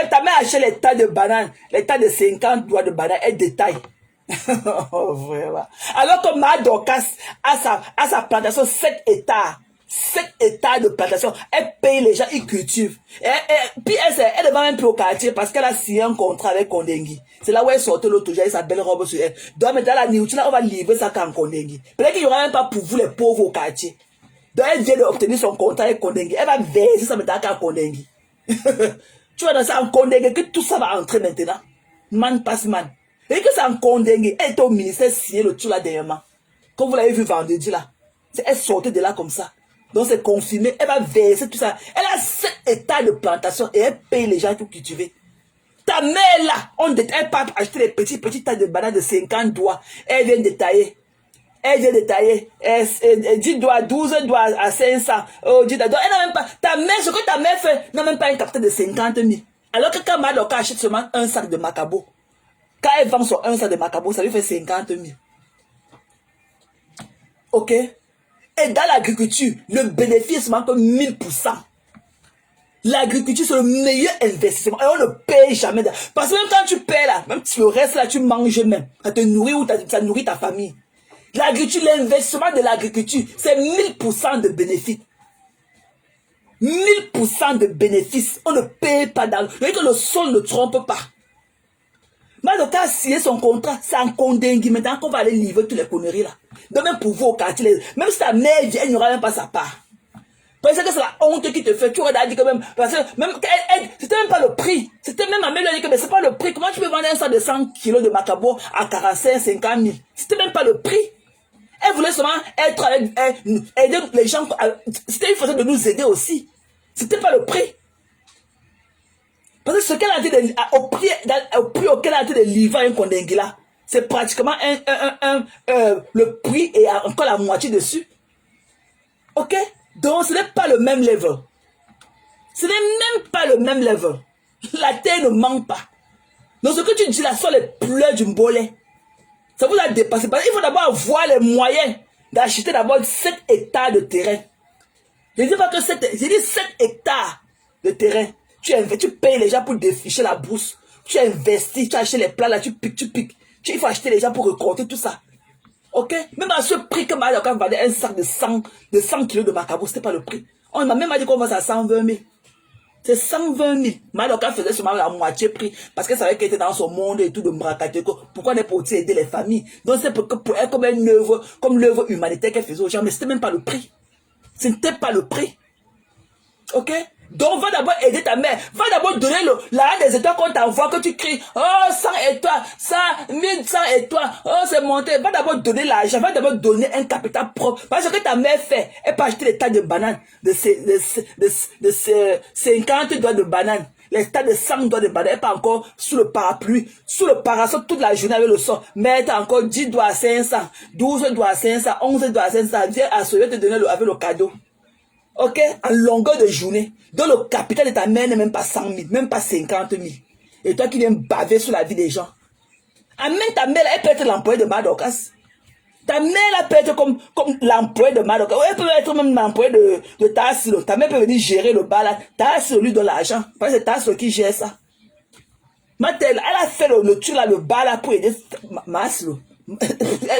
t'a même acheté les tas de bananes, les tas de 50 doigts de bananes, elle détaille. Oh, vraiment. Alors que ma Dorcas a sa plantation 7 hectares. 7 hectares de plantation. Elle paye les gens, ils cultivent. Puis elle ne va même plus au quartier parce qu'elle a signé un contrat avec Kondengui. C'est là où elle sortait l'autre jour avec sa belle robe sur elle. Donc maintenant la nourriture, on va livrer ça quand Kondengui. Peut-être qu'il n'y aura même pas pour vous les pauvres au quartier. Donc elle vient d'obtenir son contrat avec Kondengui. Elle va verser ça maintenant quand Kondengui. Tu vois dans ça en Kondengui que tout ça va entrer maintenant. Man passe man. Et que c'est en Kondengui. Elle était au ministère signé le tout là dernièrement. Comme vous l'avez vu vendredi là. Elle sortait de là comme ça. Donc c'est confirmé, elle va verser tout ça. Elle a 7 hectares de plantation et elle paye les gens pour cultiver. Ta mère là, elle part acheter les petits tas de bananes de 50 doigts. Elle vient détailler. Elle vient détailler. 10 doigts, 12 doigts à 500. Oh, 10 doigts. Elle n'a même pas. Ta mère, ce que ta mère fait, n'a même pas un capital de 50 000. Alors que quand Madoka achète seulement un sac de macabo, quand elle vend son un sac de macabo, ça lui fait 50 000. Ok? Et dans l'agriculture, le bénéfice c'est encore 1000%. L'agriculture, c'est le meilleur investissement. Et on ne paye jamais. Parce que même quand tu payes là, même si le reste là, tu manges même. Ça te nourrit ou ça nourrit ta famille. L'agriculture, l'investissement de l'agriculture, c'est 1000% de bénéfices. 1000% de bénéfices. On ne paye pas dans. Vous voyez que le sol ne trompe pas. Madoka a signé son contrat, c'est en Kondengui. Maintenant qu'on va aller livrer toutes les conneries là. Donc même pour vous au quartier, même si ta mère vient, elle n'aura même pas sa part. Parce que c'est la honte qui te fait. Tu aurais dit que même, parce que même, c'était même pas le prix. C'était même à me dire que c'est pas le prix. Comment tu peux vendre un sac de 100 kilos de macabo à 45, 50 000? C'était même pas le prix. Elle voulait seulement être avec, aider les gens. C'était une façon de nous aider aussi. C'était pas le prix. Parce que ce qu'elle a dit au prix auquel elle a dit de livrer un Kondengui là, c'est pratiquement le prix et encore la moitié dessus. Ok? Donc ce n'est pas le même level. Ce n'est même pas le même level. La terre ne manque pas. Donc ce que tu dis là sont les pleurs du mbolé. Ça vous a dépassé. Il faut d'abord avoir les moyens d'acheter d'abord 7 hectares de terrain. Je ne dis pas que 7 hectares de terrain. Tu payes les gens pour défricher la brousse. Tu investis, tu achètes les plats là, tu piques. Il faut acheter les gens pour récolter tout ça. Ok? Même à ce prix que Madoka vendait un sac de 100 kilos de macabo, ce n'était pas le prix. On m'a même dit qu'on vend ça à 120 000. C'est 120 000. Madoka faisait seulement la moitié prix parce qu'elle savait qu'elle était dans son monde et tout de Mbrakateko. Pourquoi elle n'est pas aussi aider les familles? Donc c'est pour elle comme l'œuvre humanitaire qu'elle faisait aux gens, mais ce n'était même pas le prix. Ce n'était pas le prix. Ok? Donc va d'abord aider ta mère. Va d'abord donner l'arrêt des étoiles qu'on t'envoie, que tu cries. Oh, 100 étoiles, 100, 1100 étoiles. Oh, c'est monté. Va d'abord donner l'argent. Va d'abord donner un capital propre. Parce que ta mère fait. Elle peut acheter des tas de bananes. De 50 doigts de bananes. Les tas de 100 doigts de bananes. Elle peut encore sous le parapluie. Sous le parasol toute la journée avec le sol. Mais elle a encore 10 doigts à 500. 12 doigts à 500. 11 doigts à 500. Viens à Soyo te donner avec le cadeau. Ok, en longueur de journée. Donc le capital de ta mère n'est même pas 100 000, même pas 50 000. Et toi qui viens baver sur la vie des gens. Ah, même ta mère, elle peut être l'employé de Madokas. Ta mère, elle peut être comme l'employé de Madokas. Elle peut être même l'employé de Tassilo. Ta mère peut venir gérer le bar là. Tassilo lui donne l'argent. Parce que c'est Tassilo qui gère ça. Matel, elle a fait le truc là, le bar là pour aider Maslo.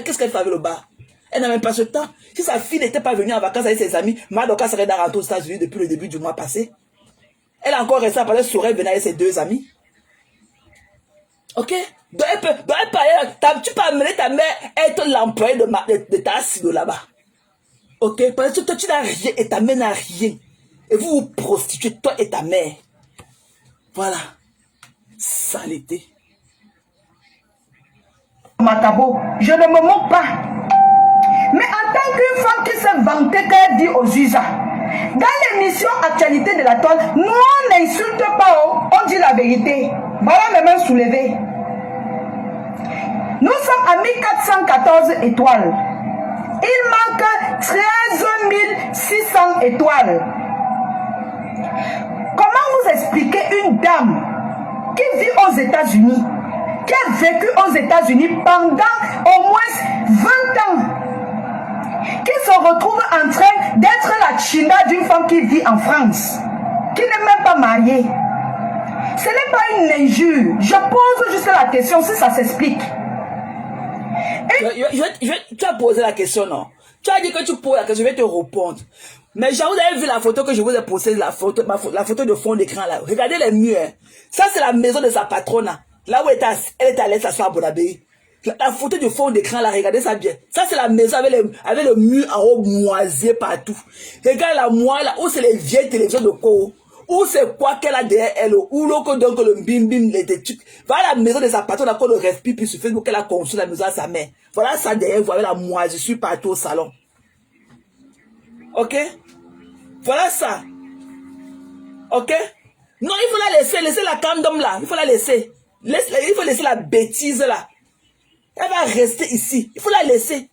Qu'est-ce qu'elle fait avec le bar? Elle n'a même pas ce temps. Si sa fille n'était pas venue en vacances avec ses amis, Madoka serait rentrée aux États-Unis depuis le début du mois passé. Elle a encore resté après, elle saurait venir avec ses 2 amis. Ok? Donc tu peux amener ta mère être l'employé de ta silo là-bas. Ok? Parce que toi tu n'as rien et ta mère n'a rien. Et vous vous prostituez, toi et ta mère. Voilà. Saleté. Macabo, je ne me moque pas. Mais en tant qu'une femme qui s'est vantée qu'elle dit aux juges, dans l'émission Actualité de la Toile, nous on n'insulte pas, on dit la vérité. Voilà mes mains soulevées. Nous sommes à 1414 étoiles. Il manque 13 600 étoiles. Comment vous expliquer une dame qui vit aux États-Unis, qui a vécu aux États-Unis pendant au moins 20 ans, qui se retrouve en train d'être la china d'une femme qui vit en France, qui n'est même pas mariée. n'est pas une injure. Je pose juste la question si ça s'explique. Tu as posé la question, non? Tu as dit que tu poses la question, je vais te répondre. Mais genre, vous avez vu la photo que je vous ai postée, la photo de fond d'écran là. Regardez les murs. Hein. Ça, c'est la maison de sa patronne. Là où elle est allée s'asseoir à Bonabé. La photo de fond d'écran là, regardez ça bien. Ça, c'est la maison avec le mur en haut moisier partout. Regarde la moelle là, où c'est les vieilles télévisions de co. Où c'est quoi qu'elle a derrière elle, où l'autre donc le bim bim, les trucs. Voilà la maison de sa patronne, qu'on le respire, puis sur Facebook, qu'elle a construit la maison à sa mère. Voilà ça derrière, vous voyez la moisissure partout au salon. Ok? Voilà ça. Ok? Non, il faut la laisser la condom là. Il faut la laisser. Il faut laisser la bêtise là. Elle va rester ici. Il faut la laisser.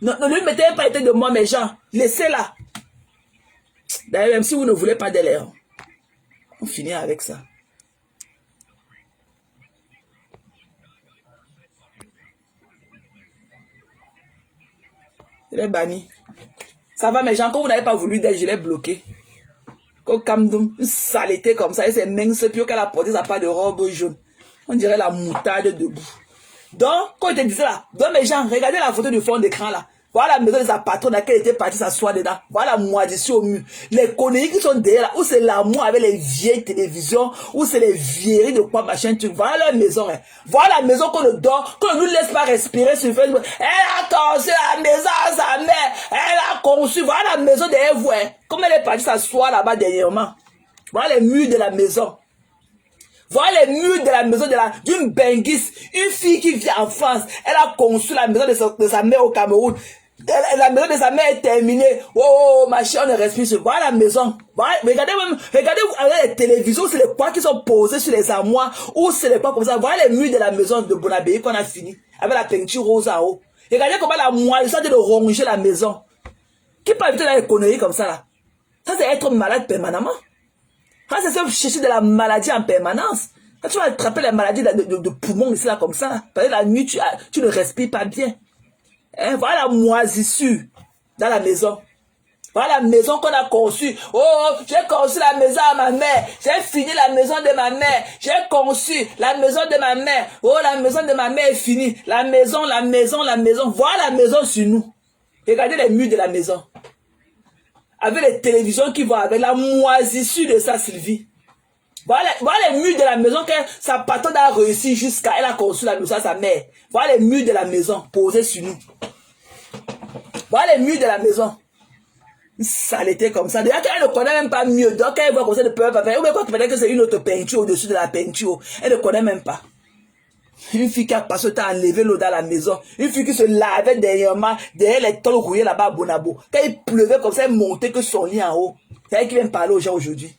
Ne lui mettez pas été de moi, mes gens. Laissez-la. D'ailleurs, même si vous ne voulez pas d'elle, on finit avec ça. Je l'ai banni. Ça va, mes gens, quand vous n'avez pas voulu d'elle, je l'ai bloqué. Comme une saleté comme ça, et c'est mince, puis qu'elle a porté sa part de robe jaune. On dirait la moutarde debout. Donc, quand il te disait là, donc mes gens, regardez la photo du fond d'écran là. Voilà la maison de sa patronne à laquelle était partie s'asseoir dedans. Voilà la moisissure au mur. Les conneries qui sont derrière là, où c'est l'amour avec les vieilles télévisions, où c'est les vieilleries de quoi machin truc. Voilà leur maison. Hein. Voilà la maison qu'on ne dort, qu'on ne nous laisse pas respirer sur Facebook. Elle a construit la maison à sa mère. Elle a conçu. Voilà la maison derrière vous. Hein. Comme elle est partie s'asseoir là-bas dernièrement. Voilà les murs de la maison. Voilà les murs de la maison d'une benguiste. Une fille qui vit en France. Elle a construit la maison de sa mère au Cameroun. La maison de sa mère est terminée. Oh, ma chère, on ne respire sur. Voilà la maison. Voilà, regardez les télévisions, c'est les poids qui sont posés sur les armoires. Ou c'est les poids comme ça. Voilà les murs de la maison de Bonabé qu'on a fini. Avec la peinture rose en haut. Regardez comment la moelle, ça de ronger la maison. Qui peut éviter les conneries comme ça là? Ça c'est être malade permanemment. Ça c'est chercher de la maladie en permanence. Quand tu vas attraper la maladie de poumon ici là comme ça. Parce que la nuit tu ne respires pas bien. Hein, voilà la moisissure dans la maison. Voilà la maison qu'on a conçue. Oh, j'ai conçu la maison à ma mère. J'ai fini la maison de ma mère. J'ai conçu la maison de ma mère. Oh, la maison de ma mère est finie. La maison. Voilà la maison sur nous. Regardez les murs de la maison. Avec les télévisions qui vont avec la moisissure de ça, Sylvie. Voilà les murs de la maison que sa patronne a réussi jusqu'à. Elle a construit la maison à sa mère. Voilà les murs de la maison posés sur nous. Voilà les murs de la maison. Ça l'était comme ça. Déjà qu'elle ne connaît même pas mieux. Donc elle voit comme ça ne peut pas faire. Ou bien quoi, peut-être que c'est une autre peinture au-dessus de la peinture. Elle ne connaît même pas. Une fille qui a passé le temps à lever l'eau dans la maison. Une fille qui se lavait dernièrement derrière les tôles rouillées là-bas à Bonabo. Quand il pleuvait comme ça, elle montait que son lit en haut. C'est elle qui vient parler aux gens aujourd'hui.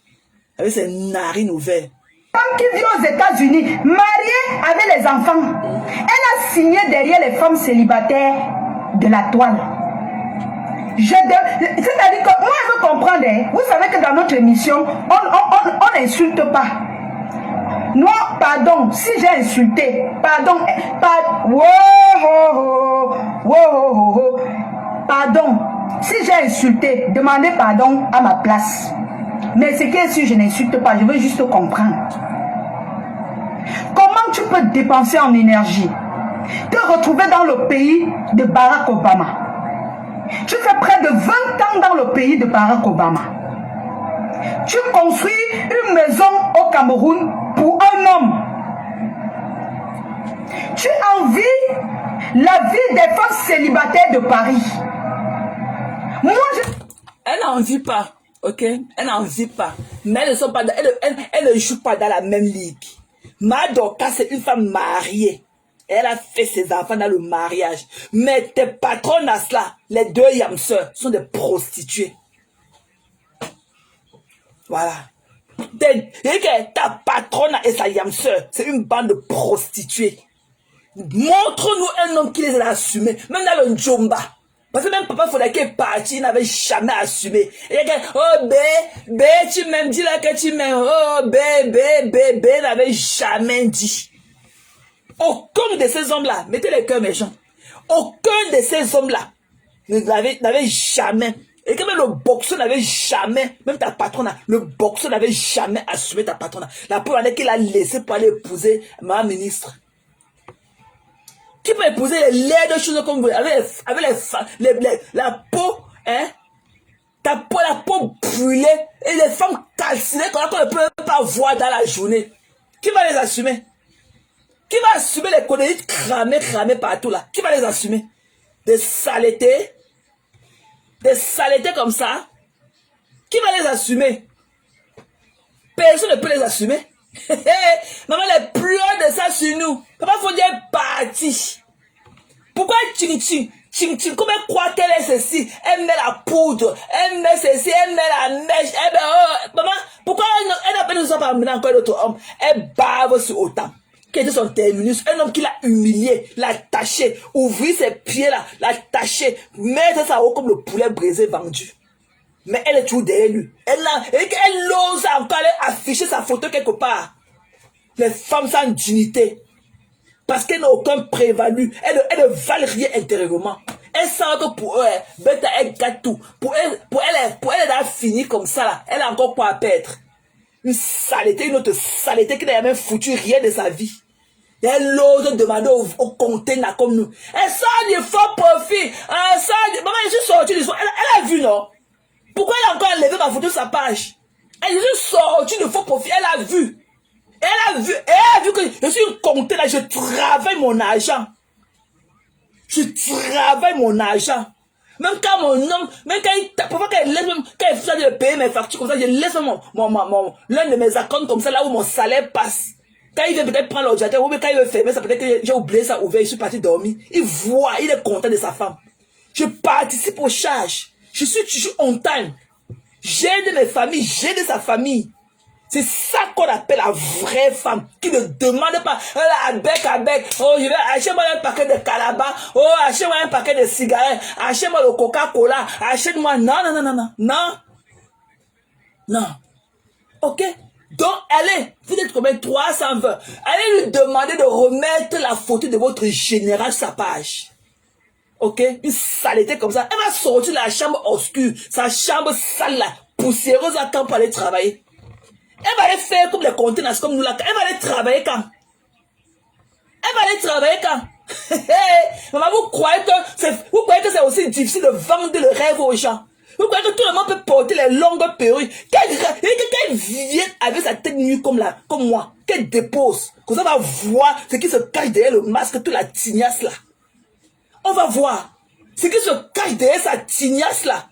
Avec ses narines ouvertes. Femme qui vit aux États-Unis, mariée avec les enfants. Elle a signé derrière les femmes célibataires de la toile. C'est-à-dire que moi je veux comprendre, hein, vous savez que dans notre émission, on n'insulte pas. Non, pardon, si j'ai insulté, pardon, pardon, si j'ai insulté, demandez pardon à ma place. Mais c'est que si je n'insulte pas, je veux juste comprendre. Comment tu peux dépenser en énergie, te retrouver dans le pays de Barack Obama? Tu fais près de 20 ans dans le pays de Barack Obama. Tu construis une maison au Cameroun pour un homme. Tu envies la vie des femmes célibataires de Paris. Moi, Elle n'en vit pas, ok? Elle n'en vit pas. Mais elles ne sont pas, elles ne jouent pas dans la même ligue. Madoka, c'est une femme mariée. Elle a fait ses enfants dans le mariage. Mais tes patronnes à cela, les deux yamseurs, sont des prostituées. Voilà. Ta patronne et sa yamseur, c'est une bande de prostituées. Montre-nous un homme qui les a assumés, même dans le Njomba. Parce que même Papa Fodake est parti, il n'avait jamais assumé. Et oh, tu m'aimes, dis là que tu m'aimes. Oh, bé, n'avait jamais dit. Aucun de ces hommes-là, mettez les cœurs méchants, aucun de ces hommes-là n'avait jamais Et que même le boxeur n'avait jamais, même ta patronne, le boxeur n'avait jamais assumé ta patronne. La première année qu'il a laissé pour aller épouser ma ministre. Qui peut épouser les laides choses comme vous, avec la peau, hein? Ta peau, la peau brûlée, et les femmes calcinées qu'on ne peut pas voir dans la journée. Qui va les assumer? Qui va assumer les conneries cramées partout là? Qui va les assumer? Des saletés comme ça? Qui va les assumer? Personne ne peut les assumer. Maman, les pleurs de ça sur nous. Papa, faut dire parti. Pourquoi Ching, comme elle croit qu'elle est ceci, elle met la poudre, elle met ceci, elle met la mèche, elle met, oh, maman, pourquoi elle n'a pas nous pas amené encore d'autres hommes? Elle bave sur autant. Quel était son terminus? Un homme qui l'a humilié, l'a taché, ouvrir ses pieds là, l'a taché, mettre ça haut comme le poulet brisé vendu. Mais elle est toujours derrière lui. Elle ose encore aller afficher sa photo quelque part. Les femmes sans dignité. Parce qu'elle n'a aucun prévalu. Elle ne valent rien intérieurement. Elle sent que pour eux, bête, elle gâte tout. Pour elle, elle a fini comme ça là. Elle a encore quoi à perdre. Une saleté, une autre saleté qui n'a même foutu rien de sa vie. Et elle ose demander au conteneur comme nous. Elle sort du faux profit. Maman, je suis sortie du faux. Elle a vu, non? Pourquoi elle a encore enlevé ma photo sur sa page? Elle est sortie de faux profit. Elle a vu. Elle a vu que je suis une comptée là. Je travaille mon argent. Je travaille mon argent. Même quand mon homme, même quand il tape, parfois quand il laisse, même quand il fait de payer mes factures comme ça, je laisse l'un de mes accounts comme ça, là où mon salaire passe. Quand il vient peut-être prendre l'ordinateur, ou bien quand il veut fermer ça, peut-être que j'ai oublié ça ouvert, je suis parti dormir. Il voit, il est content de sa femme. Je participe aux charges. Je suis on time. J'aide mes familles, j'aide sa famille. C'est ça qu'on appelle la vraie femme qui ne demande pas avec, oh je vais acheter moi un paquet de calabas, oh achète-moi un paquet de cigarettes, achète-moi le Coca-Cola, achète-moi non. Ok? Donc allez, vous êtes combien? 320. Allez lui demander de remettre la photo de votre général sur sa page. Ok? Une saleté comme ça. Elle va sortir de la chambre obscure, sa chambre sale là, poussiéreuse à quand pour aller travailler. Elle va aller faire comme les conteneurs, comme nous là. Elle va aller travailler quand? Maman, vous croyez que c'est aussi difficile de vendre le rêve aux gens? Vous croyez que tout le monde peut porter les longues perruques? Qu'elle vienne avec sa tête nue comme moi, qu'elle dépose, comme ça on va voir ce qui se cache derrière le masque, toute la tignasse là. On va voir ce qui se cache derrière sa tignasse là.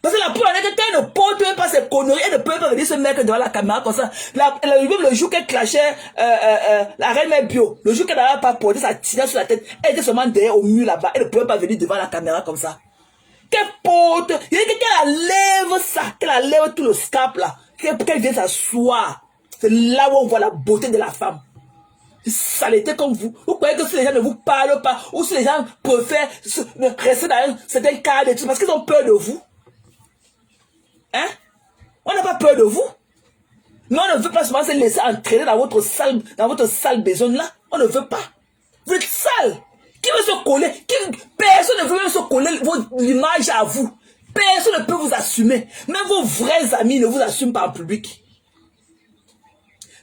Parce que la première année, quand elle ne porte même pas ses conneries, elle ne peut pas venir se mettre devant la caméra comme ça. Le jour qu'elle clashait la reine mère bio, le jour qu'elle n'avait pas porté sa tignasse sur la tête, elle était seulement derrière au mur là-bas. Elle ne pouvait pas venir devant la caméra comme ça. Qu'elle porte, il y a qu'elle enlève ça, qu'elle enlève tout le scalp là, qu'elle vienne s'asseoir. C'est là où on voit la beauté de la femme. Saleté comme vous. Vous croyez que si les gens ne vous parlent pas, ou si les gens préfèrent rester dans un certain cadre et tout, parce qu'ils ont peur de vous? Hein? On n'a pas peur de vous. Mais on ne veut pas seulement se laisser entraîner dans votre sale besogne là. On ne veut pas. Vous êtes sale. Qui veut se coller? Personne ne veut même se coller l'image à vous. Personne ne peut vous assumer. Même vos vrais amis ne vous assument pas en public.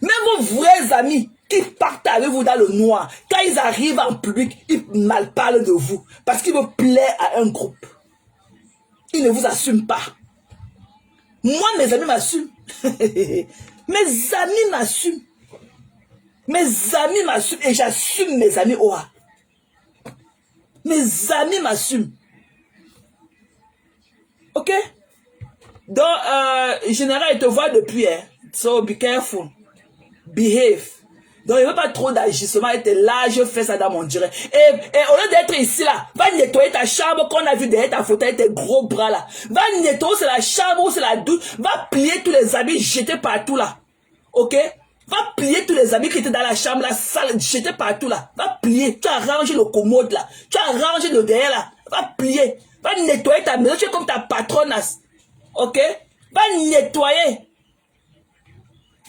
Même vos vrais amis qui partent avec vous dans le noir, quand ils arrivent en public, ils mal parlent de vous. Parce qu'ils veulent plaire à un groupe. Ils ne vous assument pas. Moi, mes amis m'assument. Mes amis m'assument. Mes amis m'assument et j'assume mes amis. Oh. Mes amis m'assument. Ok? Donc, général, il te voit depuis. Hein? So, be careful. Behave. Donc, il ne veut pas trop d'agissement. Il était là, je fais ça dans mon direct. Et au lieu d'être ici, là, va nettoyer ta chambre qu'on a vu derrière ta fauteuil, tes gros bras, là. Va nettoyer, c'est la chambre ou c'est la douche. Va plier tous les habits jetés partout, là. Ok? Va plier tous les habits qui étaient dans la chambre, la salle, jetés partout, là. Va plier. Tu as rangé le commode, là. Tu as rangé le derrière, là. Va plier. Va nettoyer ta maison. Tu es comme ta patronnasse. Ok? Va nettoyer.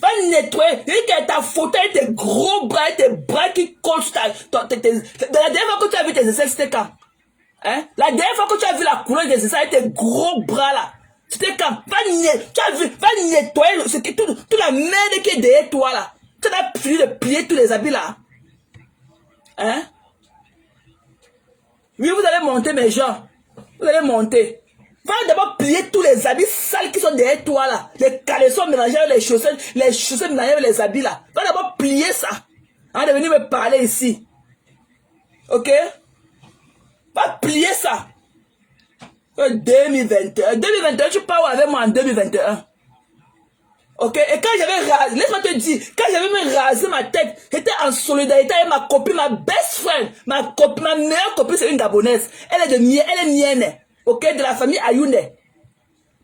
Va nettoyer. Il dit que ta fauteuil, tes gros bras, tes bras qui collent sur ta... La dernière fois que tu as vu tes aisselles, c'était quand? Hein? La dernière fois que tu as vu la couleur des seins avec tes gros bras là, c'était quand va nettoyer toute la merde qui est derrière toi là. Tu as fini de plier tous les habits là. Hein? Oui, vous allez monter mes gens. Vous allez monter. Va d'abord plier tous les habits sales qui sont derrière toi là. Les caleçons mélangés avec les chaussettes mélangées avec les habits là. Va d'abord plier ça. Avant de venir me parler ici. Ok? Va plier ça. 2021. 2021, tu parles avec moi en 2021. Ok? Et quand j'avais rasé, laisse-moi te dire, quand j'avais même rasé ma tête, j'étais en solidarité avec ma copine, ma best friend. Ma meilleure copine, c'est une Gabonaise. Elle est mienne. Ok? De la famille Ayoune.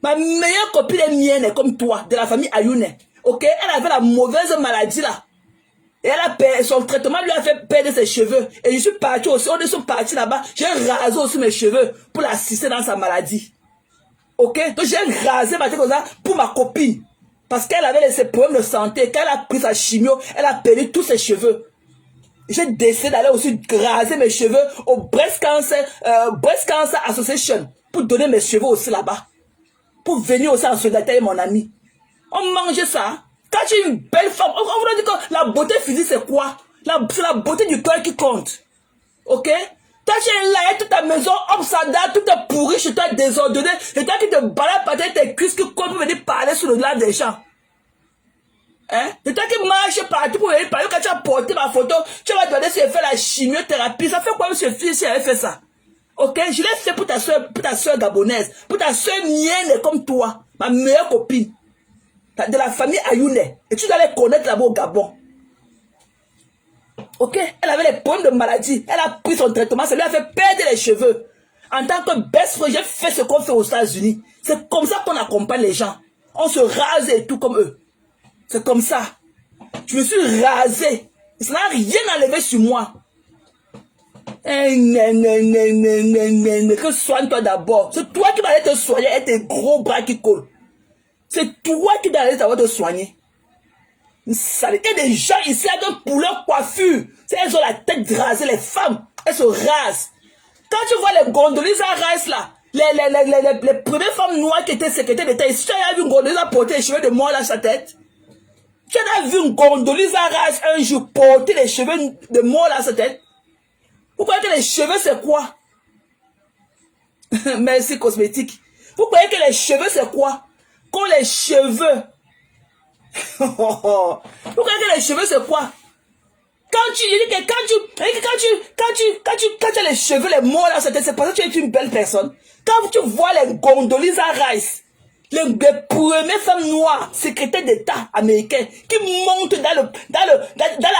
Ma meilleure copine est mienne, comme toi, de la famille Ayoune. Ok? Elle avait la mauvaise maladie là. Et son traitement lui a fait perdre ses cheveux. Et je suis parti aussi, on est parti là-bas. J'ai rasé aussi mes cheveux pour l'assister dans sa maladie. Ok? Donc j'ai rasé ma tête comme ça pour ma copine. Parce qu'elle avait ses problèmes de santé. Quand elle a pris sa chimio, elle a perdu tous ses cheveux. J'ai décidé d'aller aussi raser mes cheveux au Breast Cancer Association. Pour donner mes cheveux aussi là-bas. Pour venir aussi en solidarité avec mon ami. On mangeait ça. Quand tu es une belle femme, on vous a dit que la beauté physique c'est quoi? C'est la beauté du cœur qui compte. Ok? Quand tu es là, toute ta maison, obsada, tout est pourri, chez toi désordonné, et toi qui te balades par tes cuisses qui comptent pour venir parler sur le delà des gens. Hein? Et toi qui marches partout pour venir parler, quand tu as porté ma photo, tu vas demander si elle fait la chimiothérapie. Ça fait quoi, monsieur fils, si elle fait ça? Ok? Je l'ai fait pour ta soeur gabonaise, pour ta soeur mienne comme toi, ma meilleure copine. De la famille Ayoune. Et tu dois les connaître là-bas au Gabon. Ok? Elle avait les problèmes de maladie. Elle a pris son traitement. Ça lui a fait perdre les cheveux. En tant que best friend, j'ai fait ce qu'on fait aux États-Unis. C'est comme ça qu'on accompagne les gens. On se rase et tout comme eux. C'est comme ça. Je me suis rasé. Ça n'a rien enlevé sur moi. Que soigne-toi d'abord. C'est toi qui vas aller te soigner avec tes gros bras qui collent. C'est toi qui dois aller te soigner. Il y a des gens ici avec pour leur coiffure. Elles ont la tête rasée, les femmes. Elles se rasent. Quand tu vois les Gondolises Rice là, les premières femmes noires qui étaient secrétaires d'État, ici, tu as vu une Gondolisa porter les cheveux de mort dans sa tête. Tu as vu une Gondolisa Rice un jour porter les cheveux de mort dans sa tête. Vous croyez que les cheveux c'est quoi? Merci cosmétique. Vous croyez que les cheveux c'est quoi? Quand les cheveux, vous croyez que les cheveux c'est quoi? Quand tu as les cheveux, les mots là, c'est parce que tu es une belle personne. Quand tu vois les Gondoliza Rice, les premières femmes noires, secrétaires d'État américains, qui montent dans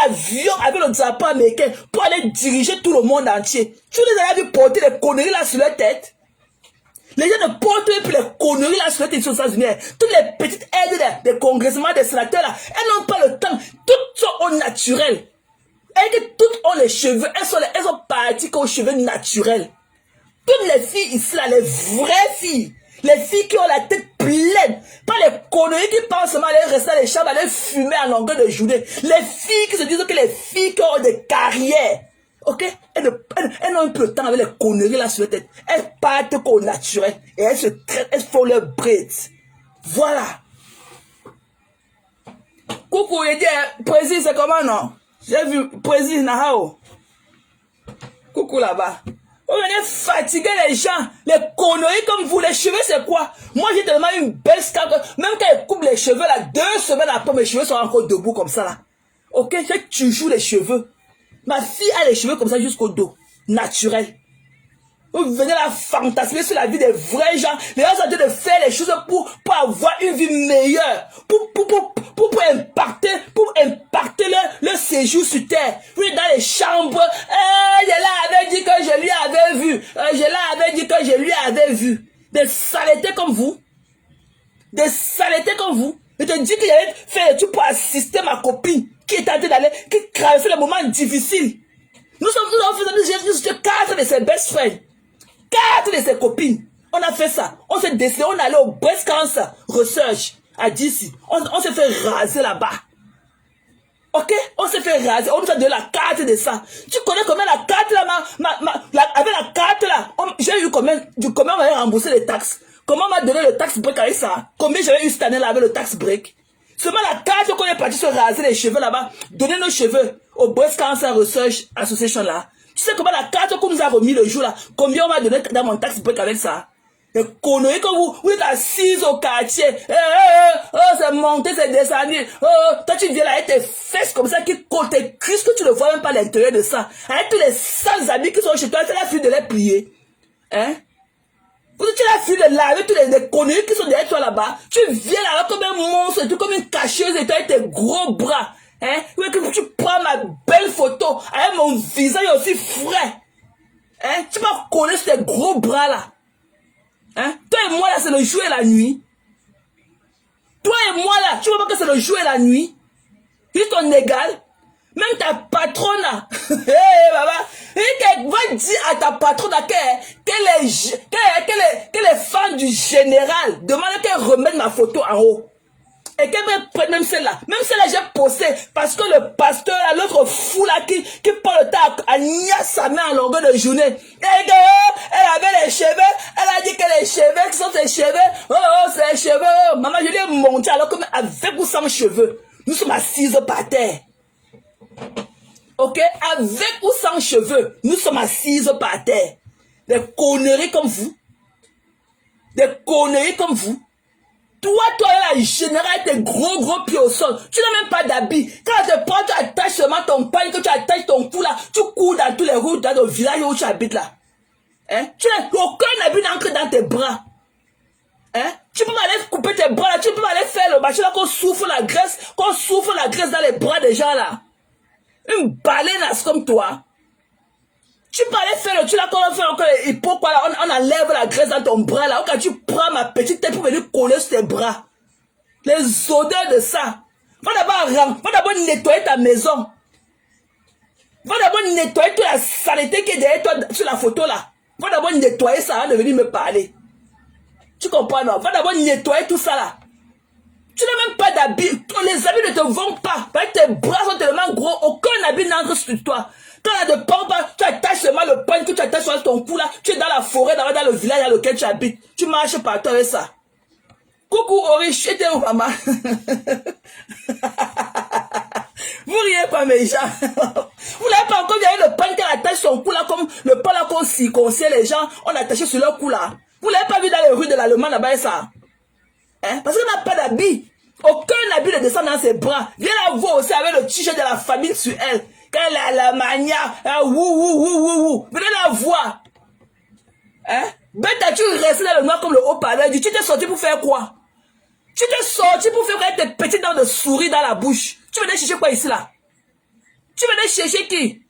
l'avion avec le drapeau américain pour aller diriger tout le monde entier. Tu les as vu porter les conneries là sur leur tête? Les gens ne portent plus les conneries là sur les États-Unis. Toutes les petites aides des congressments, des sénateurs là, elles n'ont pas le temps. Toutes sont au naturel. Et que toutes ont les cheveux, elles sont parties aux cheveux naturels. Toutes les filles ici là, les vraies filles, les filles qui ont la tête pleine, pas les conneries qui pensent seulement aller rester dans les chambres, aller fumer à longueur de journée. Les filles qui se disent que les filles qui ont des carrières. Ok? Elles n'ont plus le temps avec les conneries là sur la tête. Elles partent au naturel. Et elles se traitent, elles font leur braids. Voilà. Coucou, il dit, Président, c'est comment non? J'ai vu Président Nahao. Coucou là-bas. Vous venez fatiguer les gens. Les conneries comme vous. Les cheveux, c'est quoi? Moi, j'ai tellement une belle scarpe. Même quand elle coupe les cheveux là, 2 semaines après, mes cheveux sont encore debout comme ça là. Ok? J'ai toujours les cheveux. Ma fille a les cheveux comme ça jusqu'au dos. Naturel. Vous venez là fantasmer sur la vie des vrais gens. Les gens sont en train de faire les choses pour avoir une vie meilleure. Pour impacter leur séjour sur terre. Oui, dans les chambres. Je l'avais dit que je lui avais vu. Je l'avais dit que je lui avais vu. Des saletés comme vous. Des saletés comme vous. Je te dis que j'allais faire des trucs pour assister ma copine qui est en train d'aller, qui traverse les moments difficiles. Nous avons fait 4 de ses best friends. 4 de ses copines. On a fait ça. On s'est décidé, on allait au Breast Cancer Research à DC. On s'est fait raser là-bas. Ok, on s'est fait raser, on nous a donné la carte de ça. Tu connais combien la carte là, avec la carte là, j'ai eu combien on m'avait remboursé les taxes? Comment on m'a donné le tax break avec ça? Combien j'avais eu cette année là avec le tax break? Seulement la carte qu'on est parti se raser les cheveux là-bas, donner nos cheveux au Breast Cancer Research Association là. Tu sais comment la carte qu'on nous a remis le jour là, combien on m'a donné dans mon tax break avec ça? Les conneries que vous êtes assises au quartier. Oh, c'est monté, c'est descendu. Oh, toi tu viens là avec tes fesses comme ça qui collent tes cuisses que tu ne vois même pas à l'intérieur de ça. Avec tous les sales amis qui sont chez toi, c'est la fille de les plier. Hein? Tu as la fille de laver tous les conneries qui sont derrière toi là-bas. Tu viens là comme un monstre, comme une cacheuse et toi avec tes gros bras. Hein? Tu prends ma belle photo avec mon visage aussi frais. Hein? Tu m'as collé sur tes gros bras là. Hein? Toi et moi là, c'est le jour et la nuit. Toi et moi là, tu vois pas que c'est le jour et la nuit? Ils sont égales. Même ta patronne là, hey, baba, va dire à ta patronne qu'elle est fan du général. Demande qu'elle remette ma photo en haut. Et qu'elle me prenne même celle-là. Même celle-là, j'ai posté. Parce que le pasteur, l'autre fou là, qui prend le temps à nier sa main en longueur de journée. Et elle avait les cheveux. Elle a dit que les cheveux, qui sont ses cheveux. Oh, c'est les cheveux. Oh. Maman, je l'ai monté alors que avec ou sans cheveux, nous sommes assises par terre. Ok? Avec ou sans cheveux, nous sommes assises par terre. Des conneries comme vous. Des conneries comme vous. Toi, la générale, tes gros pieds au sol. Tu n'as même pas d'habit. Quand tu te prends, tu attaches seulement ton pain, que tu attaches ton cou là. Tu cours dans tous les routes, dans le village où tu habites là. Hein? Tu n'as aucun habit n'ancre dans tes bras. Hein? Tu peux m'aller couper tes bras là. Tu peux m'aller faire le machin là qu'on souffle la graisse dans les bras des gens là. Une baleine là, comme toi. Tu peux aller faire le truc là, qu'on fait encore les hippos, quoi, là, on enlève la graisse dans ton bras là, quand tu prends ma petite tête pour venir coller sur tes bras. Les odeurs de ça. Va d'abord nettoyer ta maison. Va d'abord nettoyer toute la saleté qui est derrière toi sur la photo là. Va d'abord nettoyer ça avant de venir me parler. Tu comprends non? Va d'abord nettoyer tout ça là. Tu n'as même pas d'habit. Les habits ne te vont pas. Parce que tes bras sont tellement gros, aucun habit n'entre sur toi. Quand il y a de pompe, tu attaches seulement le pain que tu attaches sur ton cou là. Tu es dans la forêt, dans le village dans lequel tu habites. Tu marches partout avec ça. Coucou Ori, tu étais où maman? Vous riez pas mes gens. Vous n'avez pas encore vu le pain qu'elle attache son cou là, comme le pain là qu'on circoncie les gens, on attaché sur leur cou là. Vous l'avez pas vu dans les rues de l'Allemagne là-bas et ça? Hein? Parce qu'elle n'a pas d'habit. Aucun habit ne descend dans ses bras. Viens la voir aussi avec le t-shirt de la famille sur elle. Quand elle a la mania, venez la voir. Hein? Bête, tu restes dans le noir comme le haut-parleur. Tu t'es sorti pour faire quoi? Tu t'es sorti pour faire tes petites dents de souris dans la bouche. Tu venais chercher quoi ici là? Tu venais chercher qui?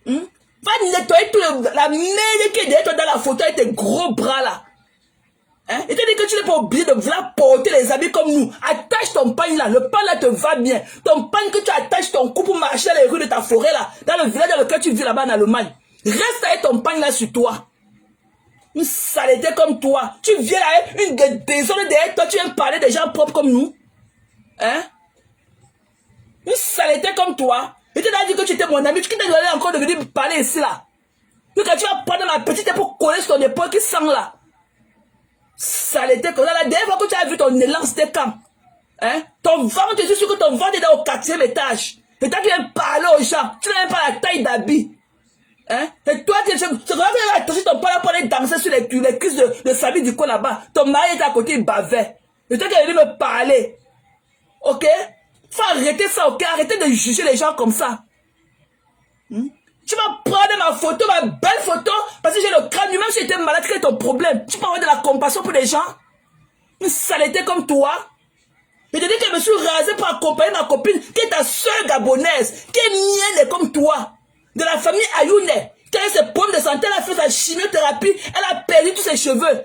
Va nettoyer la merde qui est derrière toi dans la photo avec tes gros bras là. Hein? Et tu dis que tu n'es pas obligé de vouloir porter les habits comme nous. Attache ton pagne là. Le pagne là te va bien. Ton pagne que tu attaches ton cou pour marcher dans les rues de ta forêt là. Dans le village dans lequel tu vis là-bas en Allemagne. Reste avec ton pagne là sur toi. Une saleté comme toi. Tu viens là avec une désordre derrière toi. Tu viens parler des gens propres comme nous. Hein? Une saleté comme toi. Et tu t'as dit que tu étais mon ami. Tu t'es donné encore de venir parler ici là. Donc quand tu vas prendre ma petite pour coller sur ton épaule qui sent là. Saleté comme ça. La dernière fois que tu as vu ton élan, c'était quand? Hein? Ton ventre, je suis sûr que ton ventre est dans au 4e étage. Et toi, tu viens parler aux gens. Tu n'as même pas la taille d'habit. Hein? Et toi, tu vas attacher ton pas là pour aller danser sur les cuisses de Samy du coin là-bas. Ton mari est à côté, il bavait. Et toi, tu es venu me parler. Ok? Faut arrêter ça, ok? Arrêtez de juger les gens comme ça. Tu vas prendre ma photo, ma belle photo, parce que j'ai le crâne, même si j'étais malade, quel est ton problème? Tu peux avoir de la compassion pour les gens? Une saleté comme toi? Et te dis que je me suis rasé pour accompagner ma copine, qui est ta soeur gabonaise, qui est mienne comme toi, de la famille Ayoune, qui a eu ses problèmes de santé, elle a fait sa chimiothérapie, elle a perdu tous ses cheveux.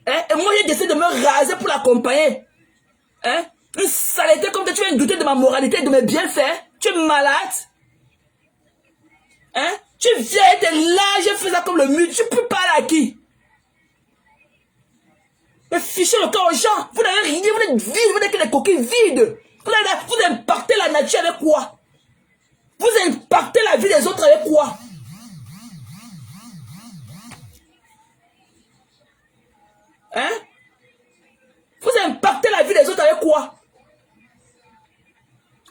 Hein? Et moi, j'ai décidé de me raser pour l'accompagner. Hein? Une saleté comme toi, tu viens douter de ma moralité, de mes bienfaits? Tu es malade? Hein? Tu viens, t'es là, j'ai fait ça comme le mur. Tu peux parler à qui? Mais fichez le corps aux gens. Vous n'avez rien, vous êtes vide, vous n'êtes que des coquilles vides. Vous impactez la nature avec quoi? Vous impactez la vie des autres avec quoi? Hein? Vous impactez la vie des autres avec quoi?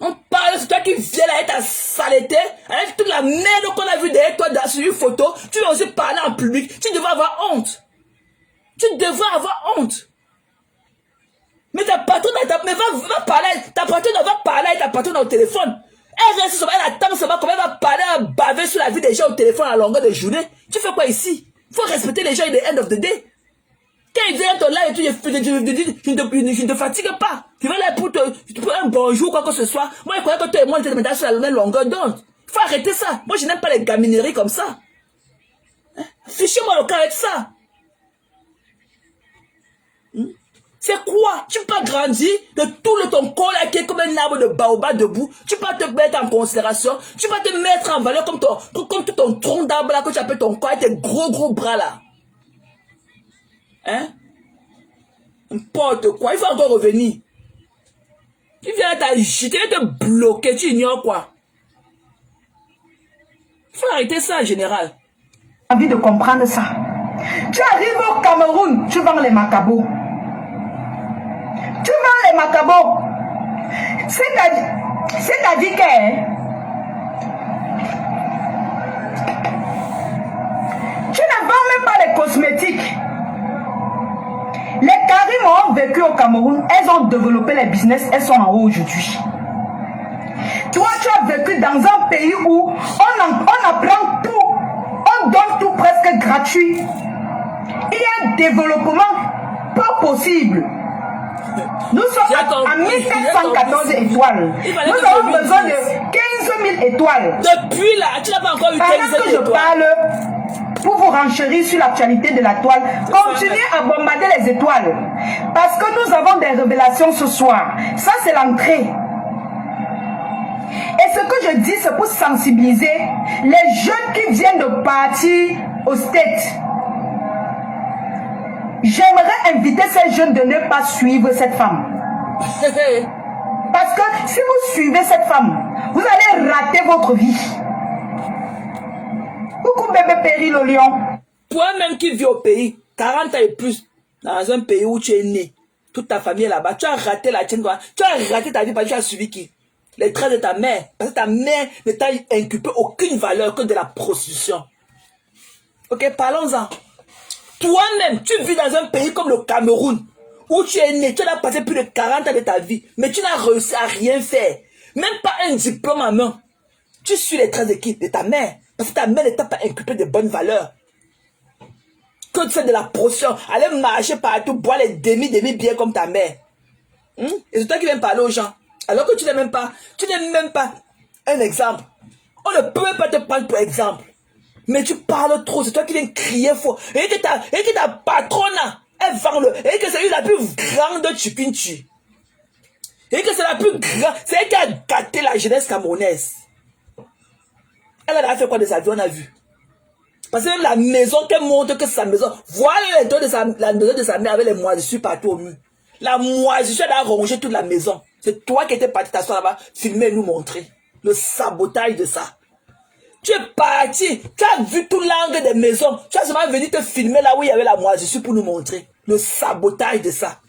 On parle, c'est toi qui viens là avec ta saleté, avec toute la merde qu'on a vue derrière toi sur une photo. Tu veux aussi parler en public. Tu devrais avoir honte. Tu devrais avoir honte. Mais ta patronne, va parler, ta patronne va parler avec ta patronne au téléphone. Elle reste sur elle attend seulement comment elle va parler, baver sur la vie des gens au téléphone à la longueur de journée. Tu fais quoi ici? Il faut respecter les gens at the end of the day. Quand ils viennent ton live et tout, je ne te fatigue pas. Tu vas là pour un bonjour, quoi que ce soit. Moi, je croyais que toi et moi, on était maintenant sur la même longueur d'onde. Il faut arrêter ça. Moi, je n'aime pas les gamineries comme ça. Hein? Fichez-moi le cas avec ça. C'est quoi? Tu peux pas grandir de tout ton corps là qui est comme un arbre de baobab debout. Tu peux pas te mettre en considération. Tu peux pas te mettre en valeur comme tout ton tronc d'arbre là que tu appelles ton corps avec tes gros bras là. Hein? N'importe quoi. Il faut encore revenir. Tu viens t'agiter, te bloquer, tu ignores quoi? Il faut arrêter ça en général. J'ai envie de comprendre ça. Tu arrives au Cameroun, tu vends les macabos. Tu vends les macabos. C'est-à-dire que tu ne vends même pas les cosmétiques. Les Karim ont vécu au Cameroun, elles ont développé les business, elles sont en haut aujourd'hui. Toi, tu as vécu dans un pays où on apprend tout, on donne tout presque gratuit. Il y a un développement pas possible. Nous sommes à 1714 étoiles. Nous avons besoin de 15 000 étoiles. Depuis là, tu n'as pas encore eu 15 000 étoiles. Pendant que je parle, pour vous renchérir sur l'actualité de la toile, continuez à bombarder les étoiles. Parce que nous avons des révélations ce soir. Ça, c'est l'entrée. Et ce que je dis, c'est pour sensibiliser les jeunes qui viennent de partir aux States. J'aimerais inviter ces jeunes de ne pas suivre cette femme. Parce que si vous suivez cette femme, vous allez rater votre vie. Coucou bébé Péri le lion. Toi-même qui vis au pays, 40 ans et plus, dans un pays où tu es né, toute ta famille est là-bas, tu as raté la tienne, tu as raté ta vie parce que tu as suivi qui? Les traces de ta mère. Parce que ta mère ne t'a inculpé aucune valeur que de la prostitution. Ok, parlons-en. Toi-même, tu vis dans un pays comme le Cameroun, où tu es né, tu as passé plus de 40 ans de ta vie, mais tu n'as réussi à rien faire. Même pas un diplôme en main. Tu suis les traces de qui? De ta mère. Parce que ta mère ne t'a pas inculpé de bonnes valeurs. Que tu fais de la prostitution, aller marcher partout, boire les demi-biens comme ta mère. Et c'est toi qui viens parler aux gens. Alors que tu n'es même pas un exemple. On ne peut même pas te prendre pour exemple. Mais tu parles trop, c'est toi qui viens crier fort. Et que ta patronne, elle vend et que c'est la plus grande chupinchu. Et que c'est la plus grande, c'est elle qui a gâté la jeunesse camerounaise. Elle a fait quoi de sa vie, on a vu. Parce que la maison qu'elle montre que c'est sa maison. Voilà la maison de sa mère avec les moisissures partout au mur. La moisissure, elle a rongé toute la maison. C'est toi qui étais parti t'asseoir là-bas, filmer et nous montrer. Le sabotage de ça. Tu es parti, tu as vu tout l'angle des maisons. Tu as seulement venu te filmer là où il y avait la moisissure pour nous montrer. Le sabotage de ça.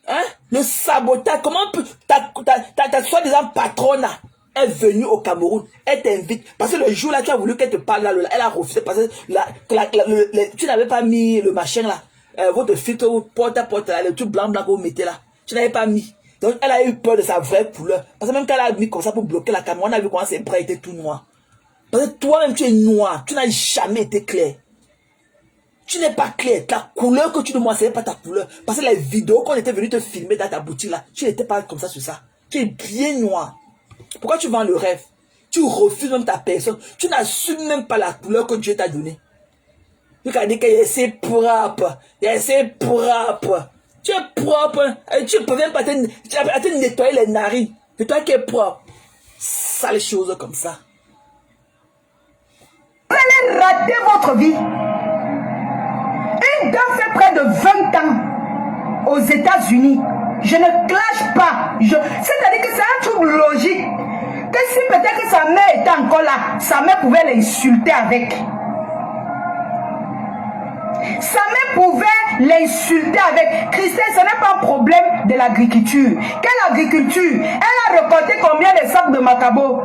Hein? Le sabotage. Comment ta soi-disant patronne est venue au Cameroun. Elle t'invite. Parce que le jour là, tu as voulu qu'elle te parle là, elle a refusé. Parce que tu n'avais pas mis le machin là. Votre filtre porte à porte là, le truc blanc que vous mettez là. Tu n'avais pas mis. Donc elle a eu peur de sa vraie couleur. Parce que même quand elle a mis comme ça pour bloquer la caméra, on a vu comment ses bras étaient tout noirs. Parce que toi-même tu es noir. Tu n'as jamais été clair. Tu n'es pas clair. La couleur que tu nous montres, ce n'est pas ta couleur. Parce que les vidéos qu'on était venu te filmer dans ta boutique là, tu n'étais pas comme ça sur ça. Tu es bien noir. Pourquoi tu vends le rêve? Tu refuses même ta personne. Tu n'assumes même pas la couleur que Dieu t'a donnée. Tu as dit que c'est propre. C'est propre. Tu es propre. Et tu ne peux même pas te nettoyer les narines. C'est toi qui es propre. Sale chose comme ça. Vous allez rater votre vie. Une dame fait près de 20 ans aux États-Unis. Je ne clash pas. C'est-à-dire que c'est un truc logique. Que si peut-être que sa mère était encore là, sa mère pouvait l'insulter avec. Sa mère pouvait l'insulter avec. Christelle, ce n'est pas un problème de l'agriculture. Quelle agriculture? Elle a récolté combien de sacs de macabo?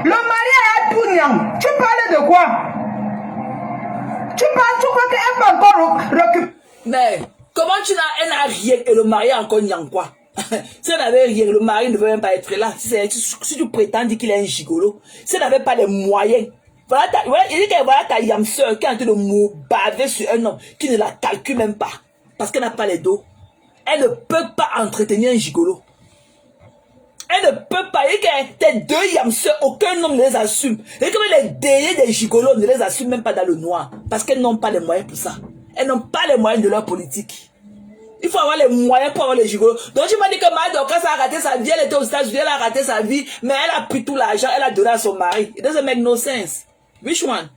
Le mari a tout niang. Tu parles de quoi? Tu crois qu'elle peut encore récupérer? Mais comment elle n'a rien et le mari a encore niang quoi? Si elle n'avait rien, le mari ne veut même pas être là. Si tu prétends dire qu'il est un gigolo, si elle n'avait pas les moyens. Voilà, il dit que voilà ta yamseur qui est en train de baver sur un homme qui ne la calcule même pas. Parce qu'elle n'a pas les dos. Elle ne peut pas entretenir un gigolo. Elle ne peut pas. Il dit que tes deux yamseurs, aucun homme ne les assume. Et comme les derniers des gigolos ne les assument même pas dans le noir. Parce qu'elles n'ont pas les moyens pour ça. Elles n'ont pas les moyens de leur politique. Il faut avoir les moyens pour avoir les gigolos. Donc tu m'as dit que Madoka a raté sa vie. Elle était aux États-Unis, elle a raté sa vie. Mais elle a pris tout l'argent, elle a donné à son mari. It doesn't make no sense. Which one?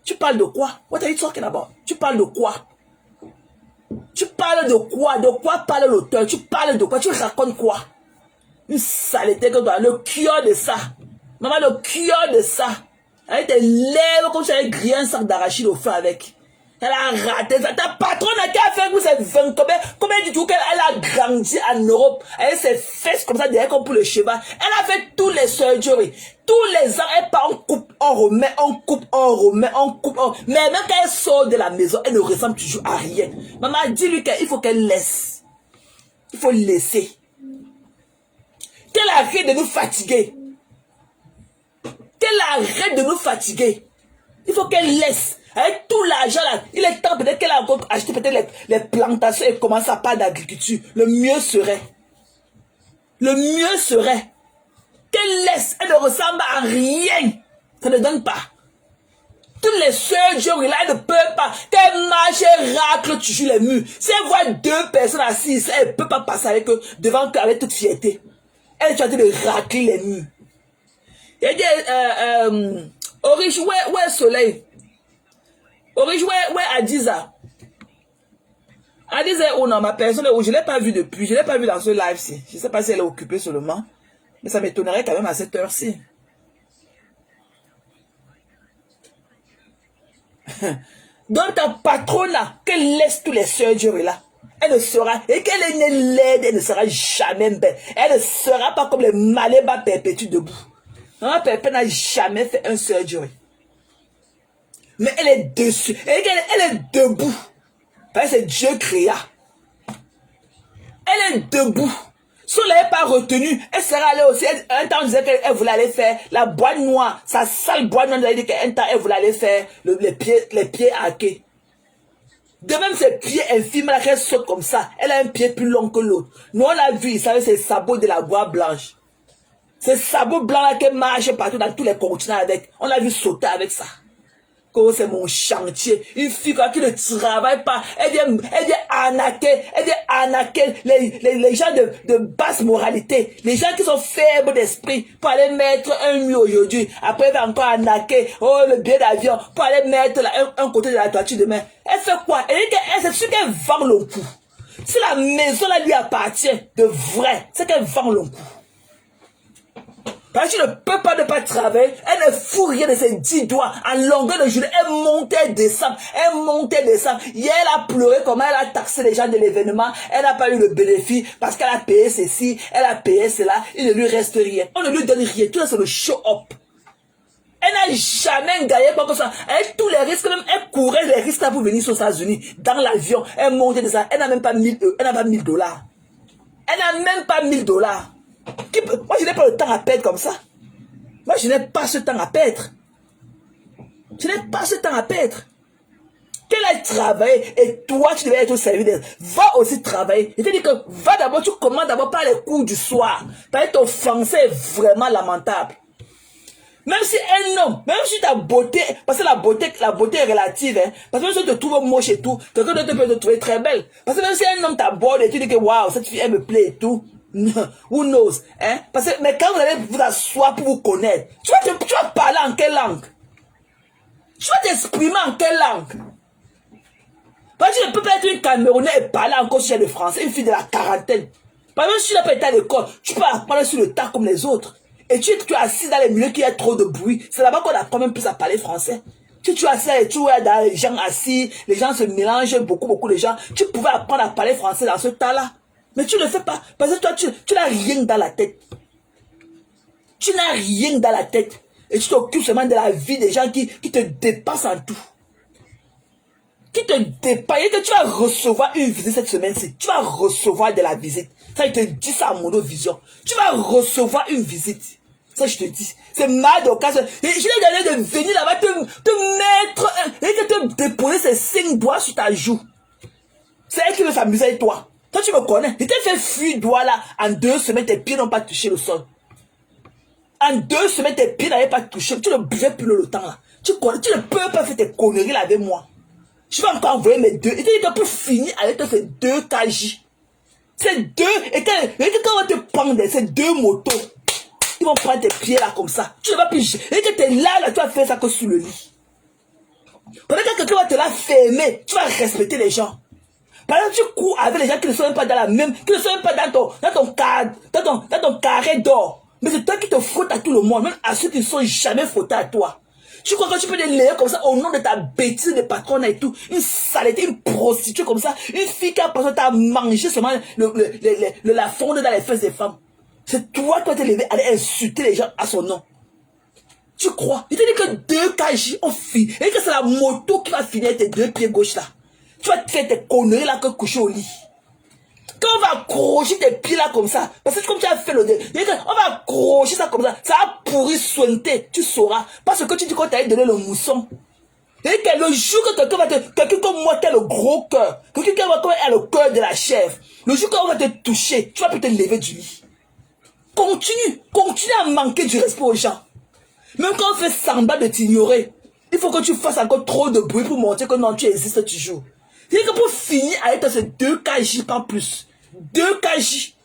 Tu parles de quoi? What are you talking about? Tu parles de quoi? Tu parles de quoi? De quoi parle l'auteur? Tu parles de quoi? Tu racontes quoi? Une saleté que toi, le cœur de ça. Maman, le cœur de ça. Avec tes lèvres comme si elle avait grillé un sac d'arachide au feu avec. Elle a raté ça. Ta patronne a qu'à faire ces 20 combien du tout qu'elle a grandi en Europe avec ses fesses comme ça derrière comme pour le cheval. Elle a fait tous les surgeries. Tous les ans, elle part, on coupe, on remet, on coupe, on remet, on coupe, on... Mais même quand elle sort de la maison, elle ne ressemble toujours à rien. Maman, dis-lui qu'il faut qu'elle laisse. Il faut laisser. Qu'elle arrête de nous fatiguer. Qu'elle arrête de nous fatiguer. Il faut qu'elle laisse. Avec tout l'argent là, il est temps peut-être qu'elle a encore acheté peut-être les plantations et commencer à parler d'agriculture. Le mieux serait. Le mieux serait qu'elle laisse. Elle ne ressemble à rien. Ça ne donne pas. Toutes les surgeries là, elle ne peut pas. Qu'elle marche et racle toujours les murs. Si elle voit deux personnes assises, elle ne peut pas passer avec eux devant eux avec toute fierté. Elle est en train de racler les murs. Il dit, Orige, où est Soleil? Orige, où est Adiza? Adiza, oh non, ma personne, je ne l'ai pas vue depuis. Je ne l'ai pas vue dans ce live-ci. Je ne sais pas si elle est occupée seulement. Mais ça m'étonnerait quand même à cette heure-ci. Donc ta patronne là, qu'elle laisse tous les surgeries là. Elle ne sera, et qu'elle est née laide, elle ne sera jamais belle. Elle ne sera pas comme les Maléba perpétuent debout. Maman Pépé n'a jamais fait un surgery. Mais elle est dessus. Et elle est debout. Parce que c'est Dieu créa. Elle est debout. Si on ne l'avait pas retenue, elle serait allée aussi. Un temps, on disait qu'elle voulait aller faire la boîte noire. Sa sale boîte noire, on a dit qu'un temps, elle voulait aller faire les pieds hackés. De même, ses pieds infimes, là, qu'elle saute comme ça. Elle a un pied plus long que l'autre. Nous, on l'a vu, il savait ses sabots de la boîte blanche. Ces sabots blancs là qui marchent partout dans tous les continents avec. On l'a vu sauter avec ça. Comme c'est mon chantier. Une fille qui ne travaille pas. Elle vient arnaquer les gens de basse moralité. Les gens qui sont faibles d'esprit. Pour aller mettre un mur aujourd'hui. Après, elle va encore arnaquer. Oh, le billet d'avion. Pour aller mettre un côté de la toiture demain. Elle fait quoi? C'est sûr qu'elle vend le coup. Si la maison là lui appartient de vrai, c'est qu'elle vend le coup. Parce que tu ne peux pas ne pas travailler. Elle ne fout rien de ses 10 doigts en longueur de journée. Elle montait et descend. Elle montait et descend. Hier, elle a pleuré comment elle a taxé les gens de l'événement. Elle n'a pas eu le bénéfice parce qu'elle a payé ceci, elle a payé cela. Il ne lui reste rien. On ne lui donne rien. Tout ça, c'est le show-up. Elle n'a jamais gagné quoi que ça. Elle tous les risques, même elle courait les risques pour venir aux États-Unis. Dans l'avion, elle montait et descend. Elle n'a même pas 1000 $. Elle n'a pas 1000 $. Elle n'a même pas 1000 $. Moi, je n'ai pas le temps à perdre comme ça. Moi, je n'ai pas ce temps à perdre. Je n'ai pas ce temps à perdre. Qu'elle aille travailler et toi, tu devais être au service d'elle. Va aussi travailler. Je te dis que va d'abord, tu commandes d'abord par les cours du soir. Parce que ton français est vraiment lamentable. Même si un homme, même si ta beauté, parce que la beauté est relative, hein, parce que même si tu te trouves moche et tout, quelqu'un d'autre peut te trouver très belle. Parce que même si un homme t'aborde et tu dis que waouh, cette fille elle me plaît et tout, who knows, hein? Parce que, mais quand vous allez vous asseoir pour vous connaître, tu vas parler en quelle langue? Tu vas t'exprimer en quelle langue? Parce que tu ne peux pas être une Camerounaise et parler encore sur le français, une fille de la quarantaine. Par exemple, si tu n'as pas été à l'école, tu peux apprendre sur le tas comme les autres. Et tu es assis dans les milieux qui a trop de bruit. C'est là-bas qu'on apprend même plus à parler français. Si tu es assis et tu es dans les gens assis, les gens se mélangent, beaucoup de gens, tu pouvais apprendre à parler français dans ce tas-là. Mais tu ne le fais pas. Parce que toi, tu n'as rien dans la tête. Tu n'as rien dans la tête. Et tu t'occupes seulement de la vie des gens qui te dépassent en tout. Qui te dépasse, et que tu vas recevoir une visite cette semaine-ci. Tu vas recevoir de la visite. Ça, je te dis ça à Monovision. Tu vas recevoir une visite. Ça, je te dis. C'est Madoka. Je l'ai donné de venir là-bas te mettre et de te déposer ces 5 doigts sur ta joue. C'est elle qui veut s'amuser avec toi. Toi, tu me connais. Je t'ai fait fuir doigts là. En 2 semaines, tes pieds n'ont pas touché le sol. En 2 semaines, tes pieds n'avaient pas touché. Tu ne buvais plus le temps là. Tu ne peux pas faire tes conneries là avec moi. Je vais encore envoyer mes 2. Et tu peux finir avec ces 2 KJ. Ces 2. Et quand on va te prendre ces 2 motos, ils vont prendre tes pieds là comme ça. Tu ne vas plus. Et que tu es là, tu vas faire ça que sur le lit. Pendant que quelqu'un va te la fermer, tu vas respecter les gens. Par exemple, tu cours avec les gens qui ne sont même pas dans la même, qui ne sont même pas dans ton carré d'or. Mais c'est toi qui te frottes à tout le monde, même à ceux qui ne sont jamais frottés à toi. Tu crois que tu peux te layer comme ça au nom de ta bêtise de patronne et tout, une saleté, une prostituée comme ça, une fille qui a pensé à manger seulement la fonde dans les fesses des femmes. C'est toi qui vas te lever, aller insulter les gens à son nom. Tu crois? Il te dit que 2 KJ ont fini, et que c'est la moto qui va finir avec tes 2 pieds gauche là. Tu vas te faire tes conneries là que coucher au lit. Quand on va accrocher tes pieds là comme ça, parce que comme tu as fait le dé, on va accrocher ça comme ça va pourrir sointer, tu sauras. Parce que tu dis qu'on t'allait donner le mousson. Et que le jour que quelqu'un comme moi qui a le gros cœur, quelqu'un qui a le cœur de la chèvre, le jour qu'on va te toucher, tu vas peut-être te lever du lit. Continue à manquer du respect aux gens. Même quand on fait semblant de t'ignorer, il faut que tu fasses encore trop de bruit pour montrer que non, tu existes toujours. C'est que pour finir avec ces 2 KJ, pas plus. 2 KJ.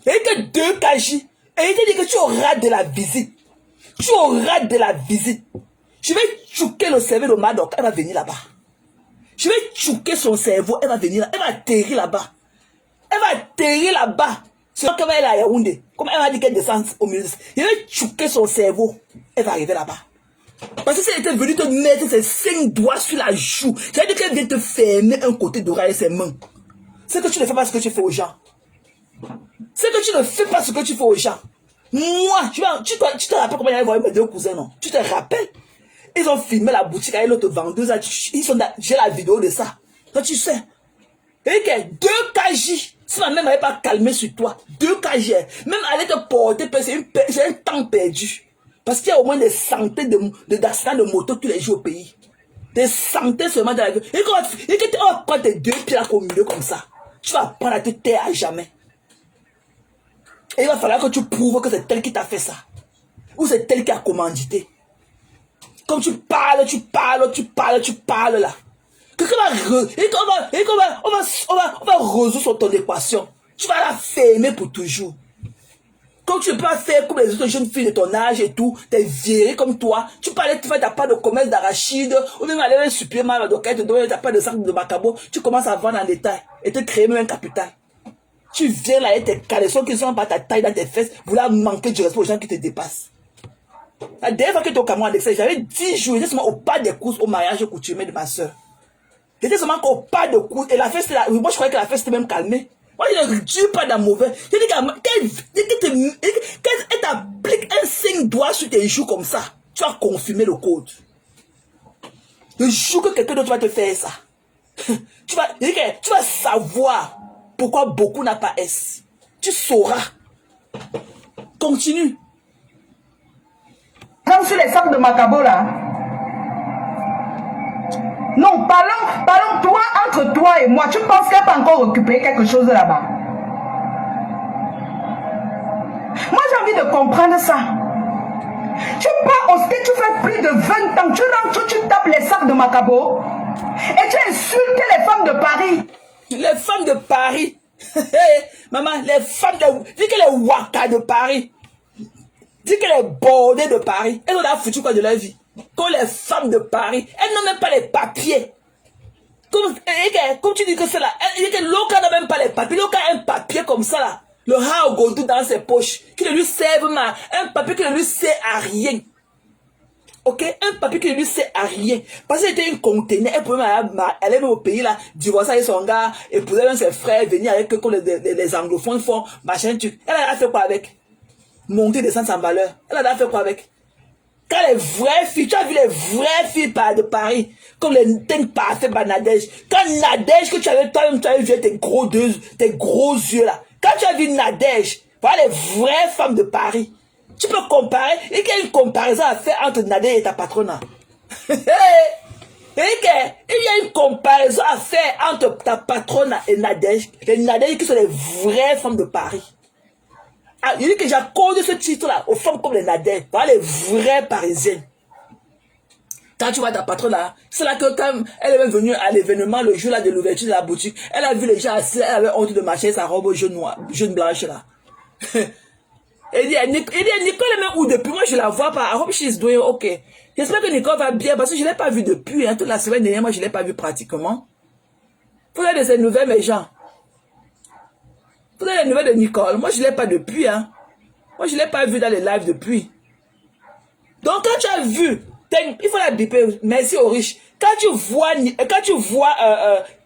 Et que 2 KJ. Et il te dit que tu auras de la visite. Tu auras de la visite. Je vais choquer le cerveau de Madoka, elle va venir là-bas. Je vais choquer son cerveau, elle va venir là, elle va atterrir là-bas. Elle va atterrir là-bas. C'est comme elle est à Yaoundé. Comme elle m'a dit qu'elle descend au milieu. Je vais choquer son cerveau. Elle va arriver là-bas. Parce que si elle était venue te mettre ses 5 doigts sur la joue, c'est-à-dire qu'elle vient te fermer un côté d'oreille avec ses mains. C'est que tu ne fais pas ce que tu fais aux gens. C'est que tu ne fais pas ce que tu fais aux gens. Moi, tu te rappelles comment il y avait envoyé mes 2 cousins, non? Tu te rappelles? Ils ont filmé la boutique avec l'autre vendeuse. J'ai la vidéo de ça. Toi, tu sais. Et que 2 KJ. Si ma mère m'avait pas calmé sur toi, 2 KJ. Même aller te porter, c'est un temps perdu. Parce qu'il y a au moins des centaines d'accidents de moto tous les jours au pays. Des centaines seulement dans la vie. Et que tu vas prendre tes 2 pieds au milieu comme ça. Tu vas prendre à te taire à jamais. Et il va falloir que tu prouves que c'est tel qui t'a fait ça. Ou c'est tel qui a commandité. Comme tu parles là. On va résoudre ton équation. Tu vas la fermer pour toujours. Comme tu ne peux pas faire comme les autres jeunes filles de ton âge et tout, t'es viré comme toi, tu peux aller te faire ta part de commerce d'arachide, ou même aller un supplément à la docket, te donner ta part de sac de macabo, tu commences à vendre en détail et te créer même un capital. Tu viens là avec tes caleçons qui ne sont pas ta taille dans tes fesses, vouloir manquer du respect aux gens qui te dépassent. La dernière fois que tu es au Cameroun avec ça, j'avais 10 jours, j'étais seulement au pas des courses au mariage coutumier de ma soeur. J'étais seulement au pas de courses et la fête, moi je croyais que la fête s'était même calmée. Moi, je ne dis pas dans mauvais. Je dis qu'elle t'applique un 5 doigts sur tes joues comme ça, tu vas confirmer le code. Le jour que quelqu'un d'autre va te faire ça, tu vas savoir pourquoi beaucoup n'a pas S. Tu sauras. Continue. Comme sur les sacs de Macabo là. Non, parlons toi, entre toi et moi. Tu penses qu'elle peut encore récupérer quelque chose là-bas? Moi, j'ai envie de comprendre ça. Tu pars au stade, tu fais plus de 20 ans. Tu rentres, tu tapes les sacs de Macabo. Et tu insultes les femmes de Paris. Les femmes de Paris. Maman, les femmes de... Dis que les Waka de Paris. Dis que les bordées de Paris. Elles ont foutu quoi de leur vie? Comme les femmes de Paris, elles n'ont même pas les papiers. Comme tu dis que c'est là, Loka n'a même pas les papiers. Loka a un papier comme ça là. Le Hao Godou dans ses poches. Qui ne lui serve mal. Un papier qui ne lui sert à rien. Ok? Un papier qui ne lui sert à rien. Parce qu'il était une conteneur. Elle pouvait aller au pays là, divorcer avec son gars, épouser même ses frères, venir avec eux comme les anglophones font, machin, truc. Elle a fait quoi avec? Monter, descendre sans valeur. Elle a fait quoi avec? Quand les vraies filles, tu as vu les vraies filles de Paris, comme les things parfaits par Nadège. Quand Nadège, que tu avais toi-même, tu avais vu tes gros yeux là. Quand tu as vu Nadège, voilà les vraies femmes de Paris. Tu peux comparer, et qu'il y a une comparaison à faire entre Nadège et ta patronne. Il y a une comparaison à faire entre ta patronne et Nadège. Les Nadège qui sont les vraies femmes de Paris. Ah, il dit que j'accorde ce titre-là aux femmes comme les Nadège. Voilà les vraies parisiennes. Quand tu vois ta patronne là, c'est là que quand elle est même venue à l'événement, le jour là de l'ouverture de la boutique, elle a vu les gens assis, elle avait honte de marcher sa robe jaune blanche là. Elle dit, Nicole est même où depuis? Moi je la vois pas. I hope she's doing okay. J'espère que Nicole va bien parce que je ne l'ai pas vue depuis. Toute la semaine dernière, moi je ne l'ai pas vue pratiquement. Vous avez de ces nouvelles, mes gens? Vous avez les nouvelles de Nicole? Moi je ne l'ai pas depuis. Moi je ne l'ai pas vue dans les lives depuis. Donc quand tu as vu, il faut la biper, merci aux riches. Quand tu vois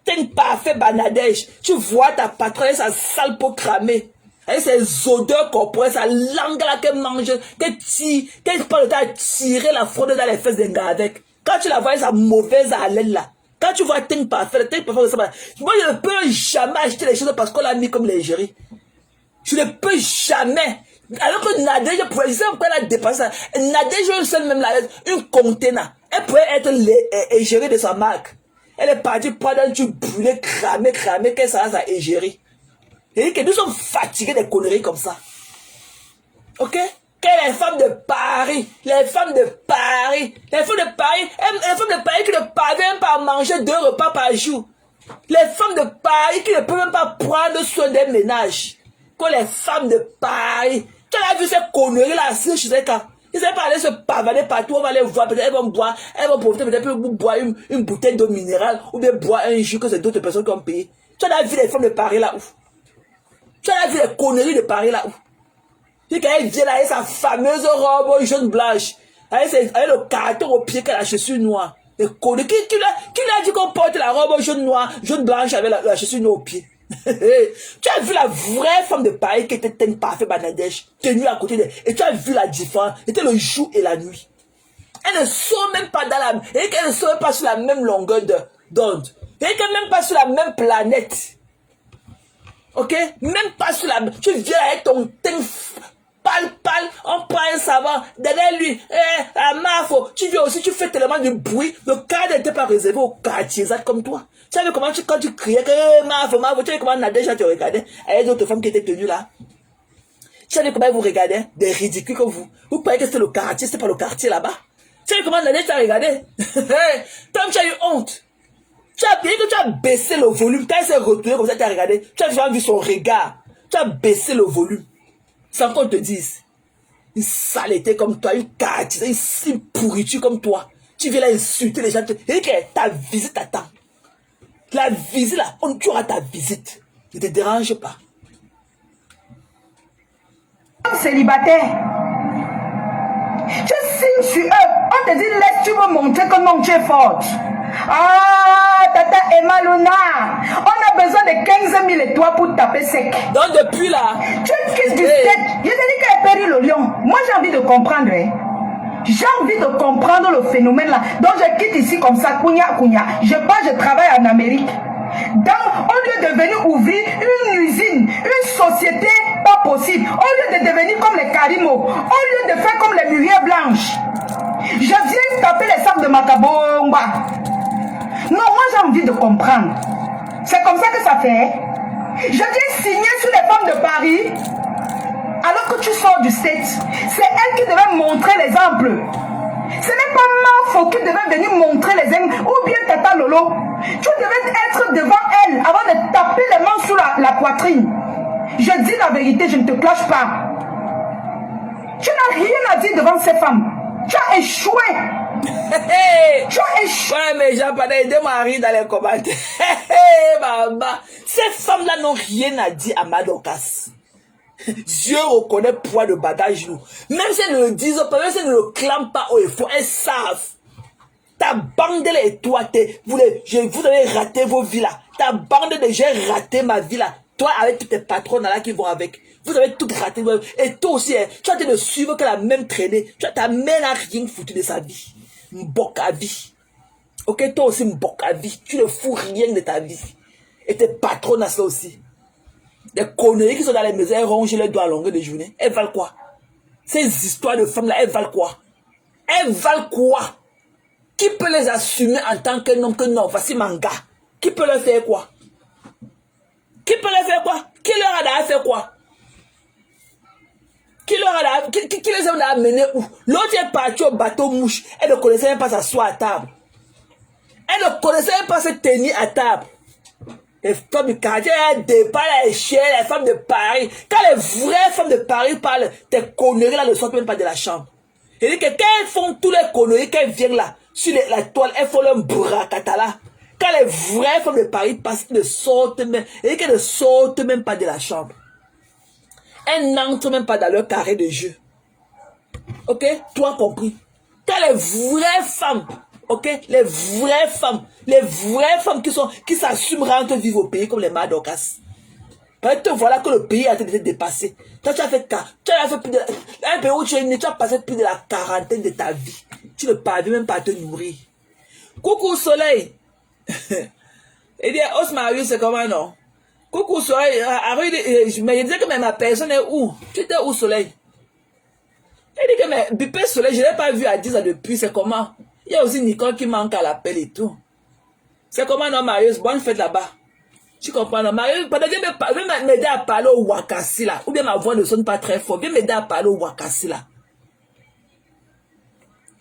Ten parfait Banadèche, tu vois ta patronne, sa sale peau cramée. Avec ses odeurs corporelles, sa langue là qu'elle mange, qu'elle parle de temps à tirer la fraude dans les fesses d'un gars avec. Quand tu la vois, sa mauvaise haleine là. Quand tu vois Ten parfait, moi je ne peux jamais acheter les choses parce qu'on l'a mis comme l'égérie. Je ne peux jamais. Alors que Nadège, je sais pourquoi elle a dépassé ça. Nadège, seule même là, une conteneur. Elle pourrait être l'égérie de sa marque. Elle est partie prendre un tube brûlé, cramé, qu'elle s'arrête sa égérie. Et que nous sommes fatigués des conneries comme ça. Ok? Que les femmes de Paris, les femmes de Paris qui ne parviennent même pas à manger 2 repas par jour. Les femmes de Paris qui ne peuvent même pas prendre soin des ménages. Que les femmes de Paris, tu as vu ces conneries là, je sais quand. Ils ne savent pas aller se pavaner partout, on va les voir, peut-être elles vont boire, elles vont profiter peut-être pour boire une bouteille d'eau minérale ou bien boire un jus que c'est d'autres personnes qui ont payé. Tu as vu les femmes de Paris là où? Tu as vu les conneries de Paris là où? Puis quand elle vient là avec sa fameuse robe jaune blanche, avec le carton au pied qu'elle a la chaussure noire. Les conneries. Qui l'a dit qu'on porte la robe jaune blanche avec la chaussure noire au pied? Tu as vu la vraie femme de Paris qui était une parfaite Banadèche, tenue à côté d'elle. Et tu as vu la différence. C'était le jour et la nuit. Elles ne sont même pas dans la... Et qu'elles ne sont même pas sur la même longueur d'onde. Et qu'elles ne sont même pas sur la même planète. Ok? Même pas sur la... Tu viens avec ton teint pâle, on prend un savant, derrière lui, la mafo, tu viens aussi, tu fais tellement de bruit, le cadre n'était pas réservé aux quartiers comme toi. Tu savais comment quand tu criais que mafo, tu savais comment Nadège te regardait, avec d'autres femmes qui étaient tenues là. Tu savais comment vous regardez, des ridicules comme vous. Vous croyez que c'était le quartier, c'était pas le quartier là-bas. Tu savais comment Nadège t'a regardé. Tom, tu as eu honte. Tu as bien que tu as baissé le volume, quand elle s'est retournée comme ça, tu as regardé, tu as vraiment vu son regard. Tu as baissé le volume. Sans qu'on te dise, une saleté comme toi, une quartier, une pourriture comme toi. Tu viens là insulter les gens. Et que ta visite attend. La visite là, tu auras ta visite. Ne te dérange pas. Célibataire. Tu signes sur eux. On te dit, laisse, tu veux montrer comment tu es forte. Ah, Tata Emma Luna, on a besoin de 15 000 étoiles pour taper sec. Donc depuis là... Tu es fils du 7. Je te dis qu'elle périt le lion. Moi j'ai envie de comprendre. J'ai envie de comprendre le phénomène là. Donc je quitte ici comme ça, Kounia. Je travaille en Amérique. Donc, au lieu de venir ouvrir une usine, une société, pas possible. Au lieu de devenir comme les Karimo, au lieu de faire comme les Muriel Blanches, je viens taper les sacs de Macabomba. Non, moi j'ai envie de comprendre. C'est comme ça que ça fait. Je viens signer sur les femmes de Paris. Alors que tu sors du 7, c'est elle qui devait montrer l'exemple. Ce n'est pas Mafo qui devait venir montrer l'exemple. Ou bien Tata Lolo. Tu devais être devant elle avant de taper les mains sur la poitrine. Je dis la vérité, je ne te clash pas. Tu n'as rien à dire devant ces femmes. Tu as échoué. Hey, Tu as échoué. ouais, mais j'ai pas aidé Marie dans les commentaires. Maman, ces femmes-là n'ont rien à dire à Madokas. Dieu reconnaît le poids de bagage nous. Même si elles ne le disent pas, même si elles ne le clament pas haut et fort, elles savent. Ta bande et toi, vous avez raté vos vies là. Ta bande de j'ai raté ma vie là. Toi avec tous tes patrons là qui vont avec. Vous avez tout raté. Et toi aussi, hein, tu as été de suivre que la même traînée. Ta mère n'a rien foutu de sa vie. Mbok à vie. Ok, toi aussi mbok à vie. Tu ne fous rien de ta vie. Et tes patrons là ça aussi. Des conneries qui sont dans les maisons, elles rongent les doigts à longueur de journée. Elles valent quoi? Ces histoires de femmes là, elles valent quoi? Elles valent quoi? Qui peut les assumer en tant que non, voici manga? Qui peut leur faire quoi? Qui peut leur faire quoi? Qui leur a d'ailleurs fait quoi? Qui les a amenés où? L'autre est parti au bateau mouche. Elle ne connaissait même pas s'asseoir à table. Elle ne connaissait même pas se tenir à table. Les femmes du quartier, elles départent les chiens, les femmes de Paris. Quand les vraies femmes de Paris parlent, tes conneries là ne sortent même pas de la chambre. Et dit que quand elles font tous les conneries, qu'elles viennent là, sur la toile, elles font leur bracata là. Quand les vraies femmes de Paris passent, elles ne sortent même, et qu'elles ne sortent même pas de la chambre. Elles n'entrent même pas dans leur carré de jeu. Ok? Toi compris. Quand les vraies femmes, ok? Les vraies femmes qui s'assument rentrent vivre au pays comme les Madokas. Te voilà que le pays a été dépassé. Toi, tu as fait plus de, un pays où tu es né, tu as passé plus de la quarantaine de ta vie. Tu ne parviens même pas à te nourrir. Coucou soleil. Et dit, Osmarius, c'est comment non? Coucou soleil. Mais il disait que ma personne est où? Tu étais où soleil? Il dit que mais Bipé soleil, je ne l'ai pas vu à 10 ans depuis, c'est comment? Il y a aussi Nicole qui manque à l'appel et tout. C'est comment non, Marius? Bonne fête là-bas. Tu comprends, non? Marius, viens m'aider à parler au Wakassi là. Ou bien ma voix ne sonne pas très fort. Viens m'aider à parler au Wakassi là.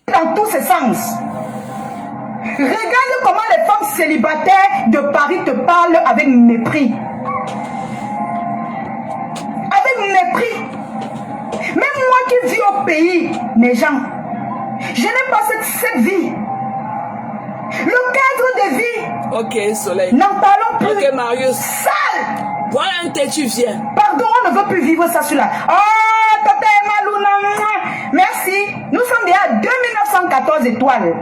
Dans tous ces sens. Regarde comment les femmes célibataires de Paris te parlent avec mépris. Avec mépris. Même moi qui vis au pays, mes gens, je n'ai pas cette vie. Le cadre de vie. Ok, soleil. N'en parlons plus. Ok, Marius. Sale. Voilà un thé, tu viens. Pardon, on ne veut plus vivre ça sur là. Oh, Tata Maluna. Merci. Nous sommes déjà à 2914 étoiles.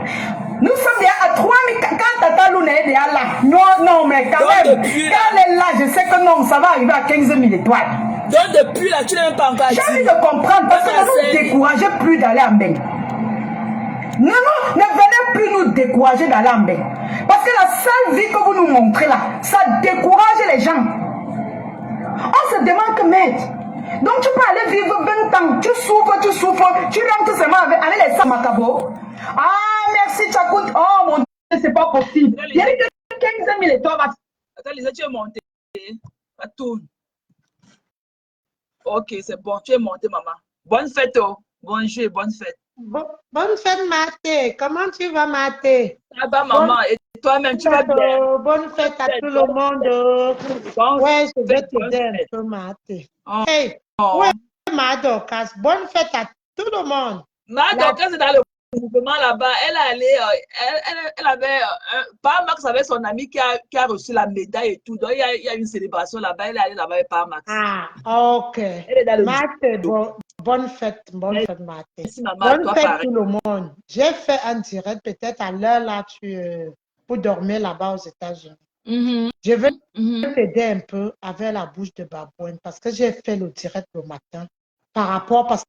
Nous sommes déjà à 3000. Quand Tata Luna est déjà là. Non, mais quand même. Quand elle est là, je sais que non, ça va arriver à 15 000 étoiles. Donc depuis là, tu n'as même pas encore dit. J'ai envie de comprendre parce que ne nous découragez plus d'aller en bain. Ne venez plus nous décourager d'aller en bain. Parce que la seule vie que vous nous montrez là, ça décourage les gens. On se demande que maître. Donc tu peux aller vivre 20 ans, tu souffres, tu rentres seulement avec les Samakabo. Ah, merci Tchakout. Oh mon Dieu, c'est pas possible. Il y a que 15 000 étoiles. Attends, Lisa, tu es montée. Tourne. Ok, c'est bon, tu es montée, maman. Bonne fête, oh. Bonjour, bonne fête. Bonne fête, Maté. Comment tu vas, Maté? Ça va, maman. Et toi-même, tu vas bien? Bonne fête à tout le monde. Ouais, je vais t'aider un peu, Maté. Hey, ouais, Madokas. Bonne fête à tout le monde. Madokas est dans le mouvement là-bas. Elle avait, pas Max avec son ami qui a reçu la médaille et tout. Donc, il y a une célébration là-bas. Elle est allée là-bas avec pas Max. Ah, ok. Maté, bonne fête, Maté. Merci, maman. Bonne fête tout le monde. J'ai fait un direct peut-être à l'heure là, pour dormir là-bas aux États-Unis. Je vais t'aider un peu avec la bouche de babouine parce que j'ai fait le direct le matin par rapport, parce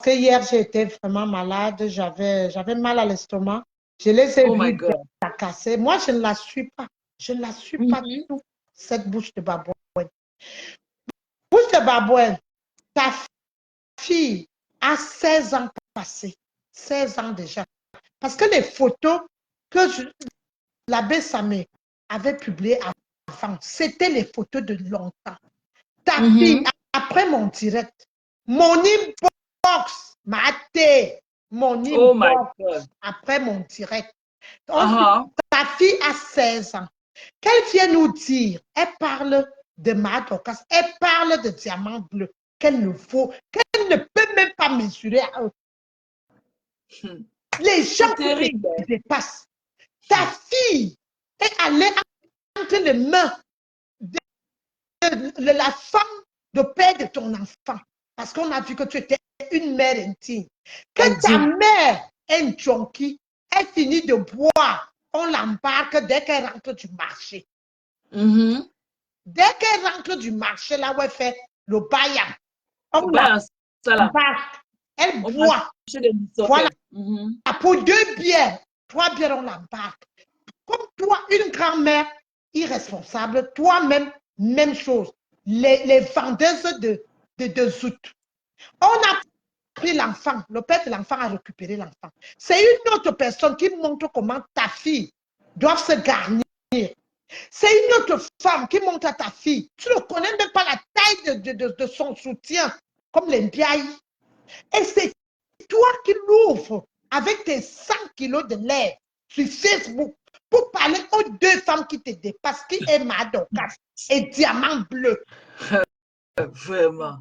que hier j'étais vraiment malade, j'avais mal à l'estomac. Je les ai vus la casser. Moi, je ne la suis pas. Je ne la suis pas du tout, cette bouche de babouine. Bouche de babouine, ta fille a 16 ans passés. 16 ans déjà. Parce que les photos que l'abbé Samé avait publiées avant, c'était les photos de longtemps. Ta fille, après mon direct, mon inbox, Maté, mon inbox, après mon direct. Ta fille a 16 ans. Qu'elle vient nous dire, elle parle de Madokas, elle parle de diamant bleu, qu'elle ne peut même pas mesurer à eux. Les gens qui terrible. te dépassent. Ta fille est allée entre les mains de la femme de père de ton enfant. Parce qu'on a vu que tu étais une mère intime. Que ta mère est une junkie, elle finit de boire, on l'embarque dès qu'elle rentre du marché. Dès qu'elle rentre du marché, là où elle fait le baya, on l'embarque. Elle boit. Voilà. Pour 2 bières, 3 bières, on l'embarque. Comme toi, une grand-mère irresponsable, toi-même, même chose. Les vendeuses de zout. On a pris l'enfant, le père de l'enfant a récupéré l'enfant. C'est une autre personne qui montre comment ta fille doit se garnir. C'est une autre femme qui montre à ta fille. Tu ne connais même pas la taille de son soutien, comme les biailles. Et c'est toi qui l'ouvres avec tes 100 kilos de lèvres sur Facebook pour parler aux 2 femmes qui te dépassent, qui est Madokas et Diamant Bleu. Vraiment.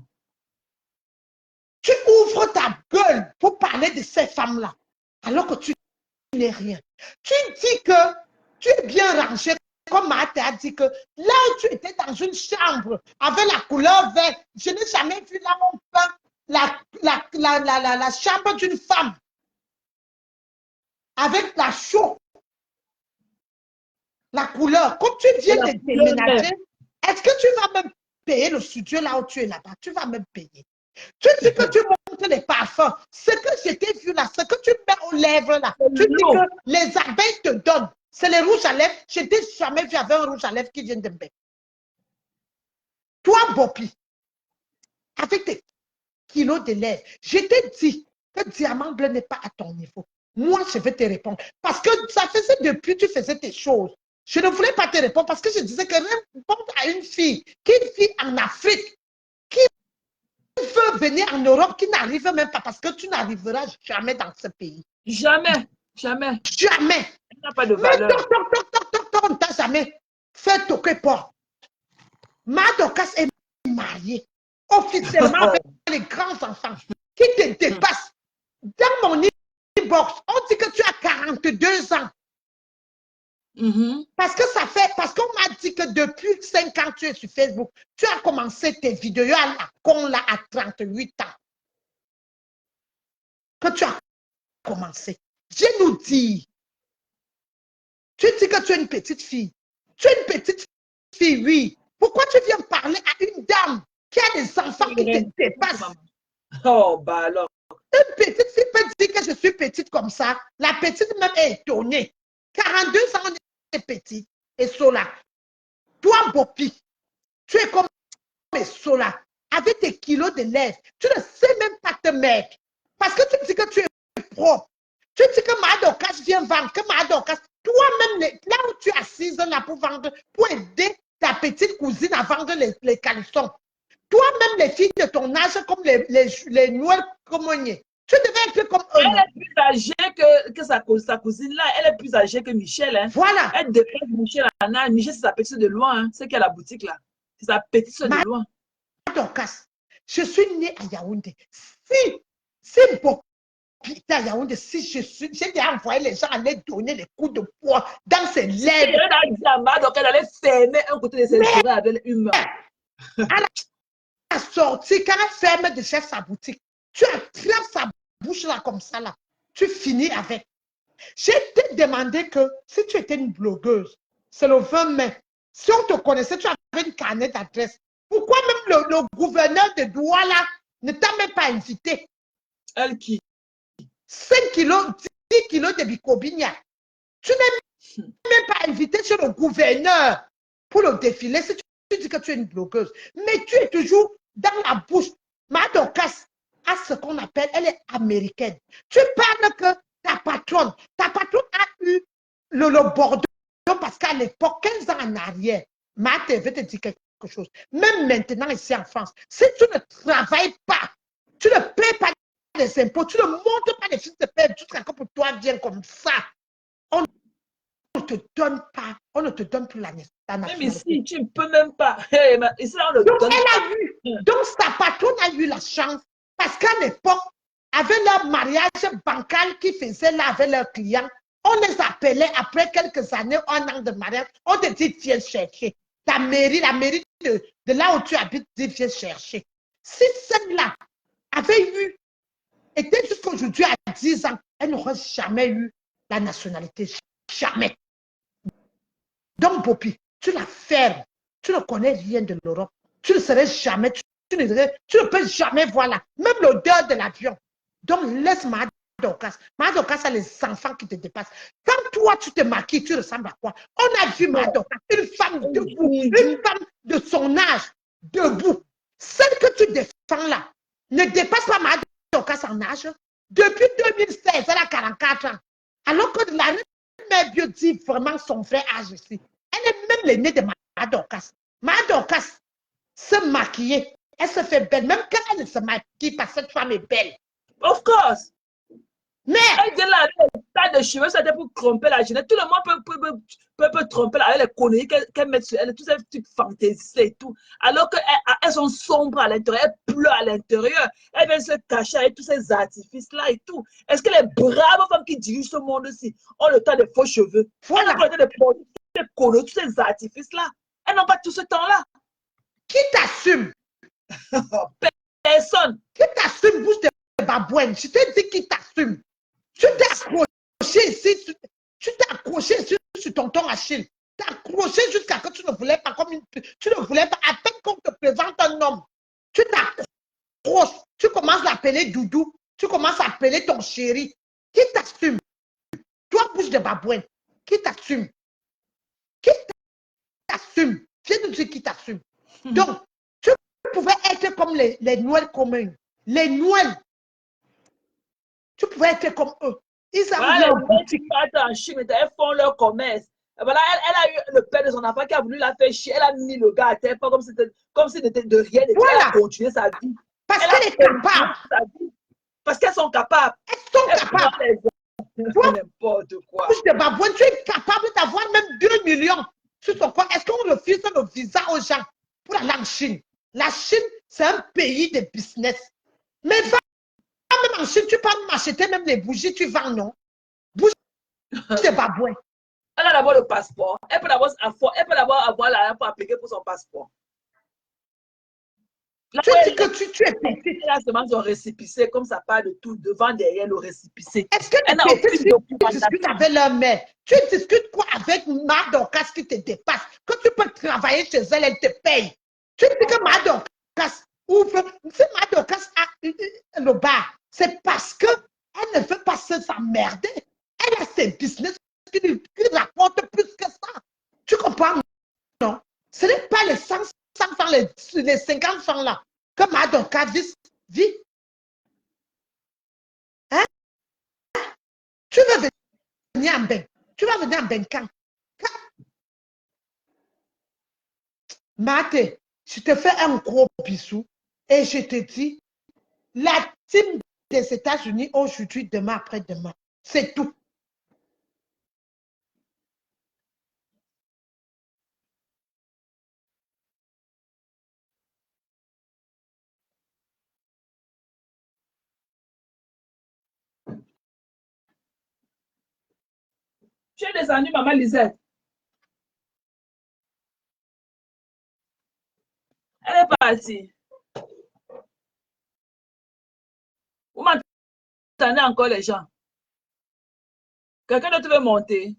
Tu ouvres ta gueule pour parler de ces femmes-là, alors que tu n'es rien. Tu dis que tu es bien rangé, comme Marthe a dit que là où tu étais dans une chambre avec la couleur verte, je n'ai jamais vu là où on peint la chambre d'une femme avec la chaux, la couleur. Comme tu viens de déménager, est-ce que tu vas même payer le studio là où tu es là-bas? Tu vas même payer. Tu dis que tu montes les parfums. Ce que je t'ai vu là, ce que tu mets aux lèvres là, tu dis que les abeilles te donnent. C'est les rouges à lèvres. Je n'ai jamais vu avec un rouge à lèvres qui vient de me bec. Toi, Bopi, avec tes kilos de lèvres, je t'ai dit que Diamant Bleu n'est pas à ton niveau. Moi, je vais te répondre. Parce que ça faisait depuis que tu faisais tes choses. Je ne voulais pas te répondre parce que je disais que répondre à une fille qui vit en Afrique, qui veut venir en Europe, qui n'arrive même pas parce que tu n'arriveras jamais dans ce pays. Jamais, jamais. Jamais. Il n'a pas de valeur. Mais on ne t'a jamais fait toquer porte. Madokas est mariée officiellement avec les grands enfants qui te dépassent. Dans mon inbox, on dit que tu as 42 ans. Parce qu'on m'a dit que depuis 5 ans, tu es sur Facebook. Tu as commencé tes vidéos à la con là à 38 ans. Que tu as commencé. Je nous dis. Tu dis que tu es une petite fille. Tu es une petite fille, oui. Pourquoi tu viens parler à une dame qui a des enfants qui te dépassent? Oh, bah alors. Une petite fille peut dire que je suis petite comme ça. La petite même est étonnée. 42 ans, on est petite. Et Sola. Toi, Bopi, tu es comme Sola. Avec tes kilos de lèvres, tu ne sais même pas te mettre. Parce que tu dis que tu es propre. Tu dis que Madokas vient vendre, que Madokas, toi-même, là où tu es assise là pour vendre, pour aider ta petite cousine à vendre les caleçons. Toi-même, les filles de ton âge, comme les Noël Comonier, tu devais être comme eux. Elle est plus âgée que sa cousine là. Elle est plus âgée que Michel. Hein. Voilà. Elle dépasse Michel en âge. Michel, c'est sa petite de loin. Hein. C'est qui a la boutique là. C'est sa petite soeur de loin. Madokas, je suis née à Yaoundé. Si Bopi était à Yaoundé, si j'ai déjà envoyé les gens aller donner les coups de poing dans ses lèvres. Donc elle allait fermer un côté de ses sourires avec l'humain. Elle a sorti, quand elle ferme de chef sa boutique, tu attrapes sa bouche là comme ça là. Tu finis avec. Je t'ai demandé que si tu étais une blogueuse, c'est le 20 mai, si on te connaissait, tu avais une carnet d'adresse. Pourquoi même le gouverneur de Douala ne t'a même pas invité? Elle qui? 5 kilos, 10 kilos de bicobigna. Tu n'es même pas invité chez le gouverneur pour le défilé. Si tu dis que tu es une blogueuse, mais tu es toujours dans la bouche. Madokas a ce qu'on appelle, elle est américaine. Tu parles que ta patronne a eu le Bordeaux parce qu'à l'époque, 15 ans en arrière, ma TV te dit quelque chose. Même maintenant, ici en France, si tu ne travailles pas, tu ne payes pas les impôts, tu ne montes pas les fiches de paie, tout ce que pour toi vient comme ça. On ne te donne pas, on ne te donne plus la nationalité. Mais si, tu ne peux même pas. Hey, ici, on ne donc, donne elle pas. a vu, donc sa patronne a eu la chance parce qu'à l'époque, avec leur mariage bancal qu'ils faisaient là avec leurs clients, on les appelait après quelques années, un an de mariage, on te dit viens chercher. La mairie de là où tu habites dit viens chercher. Si celle-là avait était jusqu'aujourd'hui à 10 ans, elle n'aurait jamais eu la nationalité. Jamais. Donc, Bopi, tu la fermes. Tu ne connais rien de l'Europe. Tu ne serais jamais, tu ne peux jamais voir là. Même l'odeur de l'avion. Donc, laisse Madokas. Madokas a les enfants qui te dépassent. Quand toi, tu te maquilles, tu ressembles à quoi? On a vu Madokas, une femme debout, une femme de son âge, debout. Celle que tu défends là ne dépasse pas Madokas en âge. Depuis 2016, elle a 44 ans. Alors que la mère Bio dit vraiment son vrai âge ici. Elle est même l'aînée de Madokas. Madokas se maquiller, elle se fait belle. Même quand elle ne se maquille pas, cette femme est belle. Of course. Mais elle vient là avec un tas de cheveux, ça pour tromper la jeunesse. Tout le monde peut tromper là, avec les conneries qu'elle met sur elle, toutes ces petites fantaisies et tout. Alors qu'elles sont sombres à l'intérieur, elles pleurent à l'intérieur. Elles viennent se cacher avec tous ces artifices-là et tout. Est-ce que les braves femmes qui dirigent ce monde-ci ont le temps de faux cheveux? Voilà. Elles ont le temps de porter toutes ces conneries, tous ces artifices-là. Elles n'ont pas tout ce temps-là. Qui t'assume? Personne. Qui t'assume, bouche de babouine? Je te dis qui t'assume. Tu t'es accroché ici, tu t'es accroché sur ton Achille. Tu t'es accroché jusqu'à que tu ne voulais pas, tu ne voulais pas, à peine qu'on te présente un homme. Tu t'accroches, tu commences à l'appeler Doudou, tu commences à appeler ton chéri. Qui t'assume? Toi, bouche de babouine, qui t'assume? Qui t'assume? Viens nous dire qui t'assume. Donc, tu pouvais être comme les Noëls communs. Les Noëls. Tu pouvais être comme eux. Ils voilà, les partent en Chine, elles font leur commerce. Et voilà, elle a eu le père de son enfant qui a voulu la faire chier. Elle a mis le gars à terre, comme si c'était de rien. Voilà. Elle a continué sa vie. Parce qu'elle est capable. Parce qu'elles sont capables. Elles sont capables. N'importe quoi. Tu es capable d'avoir même 2 millions sur ton compte. Est-ce qu'on refuse le visa aux gens pour aller en Chine? La Chine, c'est un pays de business. Mais va même en Chine, tu peux m'acheter même les bougies, tu vends, non? Bougies de babouin. Elle a d'abord le passeport. Elle peut d'abord avoir l'argent pour appliquer pour son passeport. Là, tu dis que tu es petite. Elle a seulement son récépissé, comme ça part de tout, devant, derrière le récépissé. Est-ce que tu discutes avec leur mère? Tu discutes quoi avec Madokas qui te dépasse? Que tu peux travailler chez elle, elle te paye. Tu dis que Madokas ouvre. Si Madokas a le bar, c'est parce qu'elle ne veut pas s'emmerder. Elle a ses business qui rapportent plus que ça. Tu comprends? Non. Ce n'est pas les 100 francs, les 50 francs là que Madokas vit. Hein? Tu veux venir en bain. Tu vas venir en bain quand? Maté, je te fais un gros bisou et je te dis, la team des États-Unis aujourd'hui, demain, après-demain, c'est tout. Tu es descendue, maman Lisette. Elle est partie. Vous m'entendez encore les gens? Quelqu'un d'autre veut monter?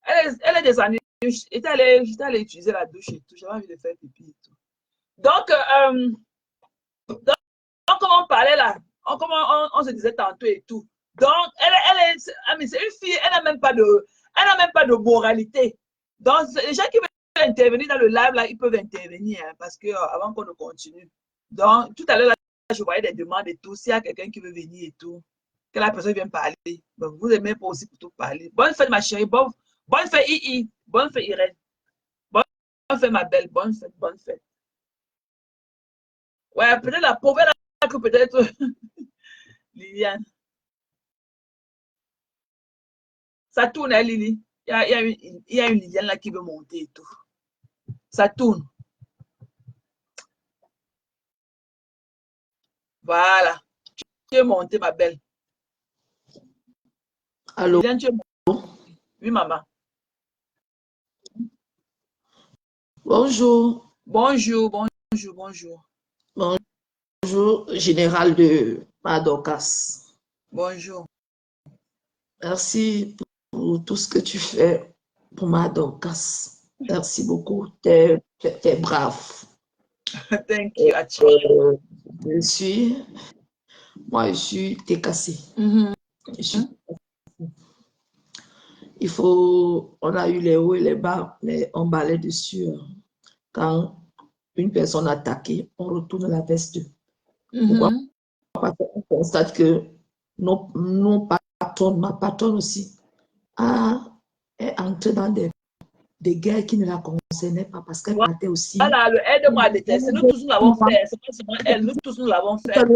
Elle est descendue. J'étais allée utiliser la douche et tout. J'avais envie de faire pipi et tout. Donc, comme on parlait là, on se disait tantôt et tout. Donc, c'est une fille, elle n'a même pas de moralité. Donc, les gens qui veulent intervenir dans le live là, ils peuvent intervenir hein, parce que avant qu'on ne continue. Donc, tout à l'heure, je voyais des demandes et tout. S'il y a quelqu'un qui veut venir et tout, que la personne vienne parler. Donc, vous aimez pas aussi pour tout parler. Bonne fête, ma chérie. Bonne fête, Ii. Bonne fête, Irène. Bonne fête, ma belle. Bonne fête, bonne fête. Ouais, peut-être la pauvre, que peut-être Liliane. Ça tourne, hein, Lily. Il y a une Liliane là qui veut monter et tout. Ça tourne. Voilà. Tu es montée, ma belle. Allô? Liliane, tu es montée. Oui, maman. Bonjour. Bonjour, bonjour, bonjour. Bonjour, général de Madokas. Bonjour. Merci pour tout ce que tu fais pour Madokas. Merci beaucoup. T'es brave. Thank you, Achi. Moi, je suis Técassé. On a eu les hauts et les bas, mais on balait dessus. Quand une personne attaquée, on retourne la veste. Pourquoi? Parce qu'on constate que ma patronne aussi, est entrée dans des guerres qui ne la concernaient pas parce qu'elle partait aussi. Voilà, le aide-moi à détester. Nous tous nous l'avons fait. C'est pas seulement elle, nous tous nous l'avons fait. Elle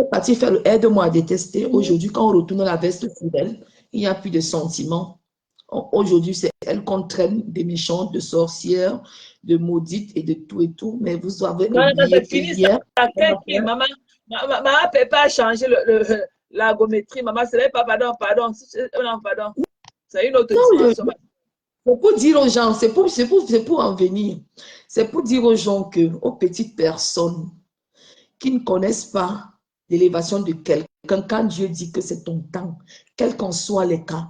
est partie faire le aide-moi à détester. Aujourd'hui, quand on retourne la veste sur elle, il n'y a plus de sentiments. Aujourd'hui, c'est elle qu'on traîne des méchantes, de sorcières, de maudites et de tout et tout. Mais vous avez oublié que hier... Maman ne peut pas changer l'ergométrie. Maman, ce n'est pas pardon. Non, pardon. C'est une autre dimension. C'est pour dire aux gens, c'est pour en venir. C'est pour dire aux gens que, aux petites personnes qui ne connaissent pas l'élévation de quelqu'un, quand Dieu dit que c'est ton temps, quels qu'en soient les cas,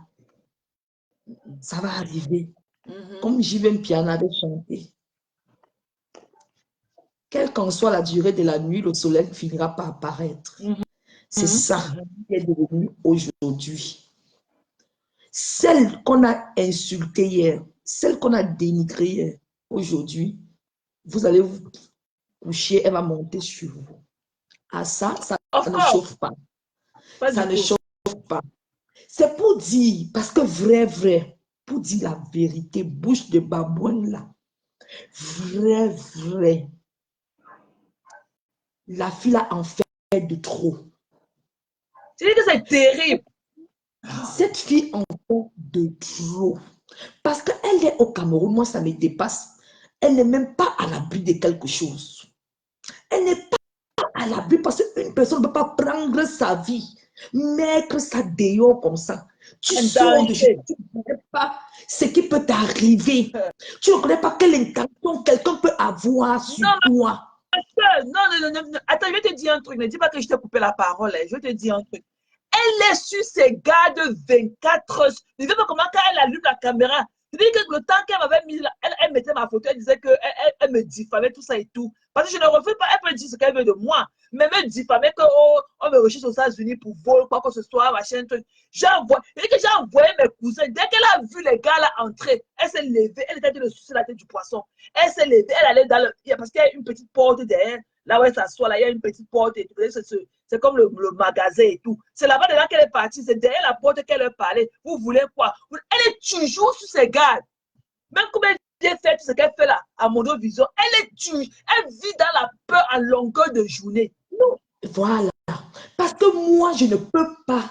ça va arriver. Comme J.V. Piana avait chanté. Quelle qu'en soit la durée de la nuit, le soleil finira par apparaître. C'est ça qui est devenu aujourd'hui. Celle qu'on a insultée hier, celle qu'on a dénigrée hier, aujourd'hui, vous allez vous coucher, elle va monter sur vous. Ah ça ne chauffe pas. Ça ne chauffe pas. C'est pour dire, parce que vrai, pour dire la vérité, bouche de babouane là, vrai, la fille a en fait de trop. Tu dis que c'est terrible. Cette fille en fait de trop. Parce qu'elle est au Cameroun, moi ça me dépasse. Elle n'est même pas à l'abri de quelque chose. Elle n'est pas à l'abri parce qu'une personne ne peut pas prendre sa vie, mettre ça dehors comme ça. Tu sors de chez toi, tu ne connais pas ce qui peut t'arriver. Tu ne connais pas quelle intention quelqu'un peut avoir sur toi. Non. Attends, je vais te dire un truc. Ne dis pas que je t'ai coupé la parole. Je vais te dire un truc. Elle est sur ses gardes 24 heures. Ne sais pas comment quand elle allume la caméra. Je dis que le temps qu'elle m'avait mis là, elle mettait ma photo, elle disait qu'elle me diffamait, tout ça et tout. Parce que je ne refuse pas, elle peut dire ce qu'elle veut de moi. Mais me diffamait qu'on me recherche aux États-Unis pour vol, quoi que ce soit, machin, truc. J'ai envoyé mes cousins. Dès qu'elle a vu les gars là entrer, elle s'est levée, elle était en train de sucer la tête du poisson. Elle s'est levée, elle allait dans le... Parce qu'il y a une petite porte derrière. Là où elle s'assoit, là, il y a une petite porte et tout. C'est comme le magasin et tout. C'est là-bas dedans qu'elle est partie. C'est derrière la porte qu'elle leur parlait. Vous voulez quoi? Elle est toujours sur ses gardes. Même comme elle fait tout ce qu'elle fait là, à Monovision, elle est toujours. Elle vit dans la peur en longueur de journée. Non. Voilà. Parce que moi, je ne peux pas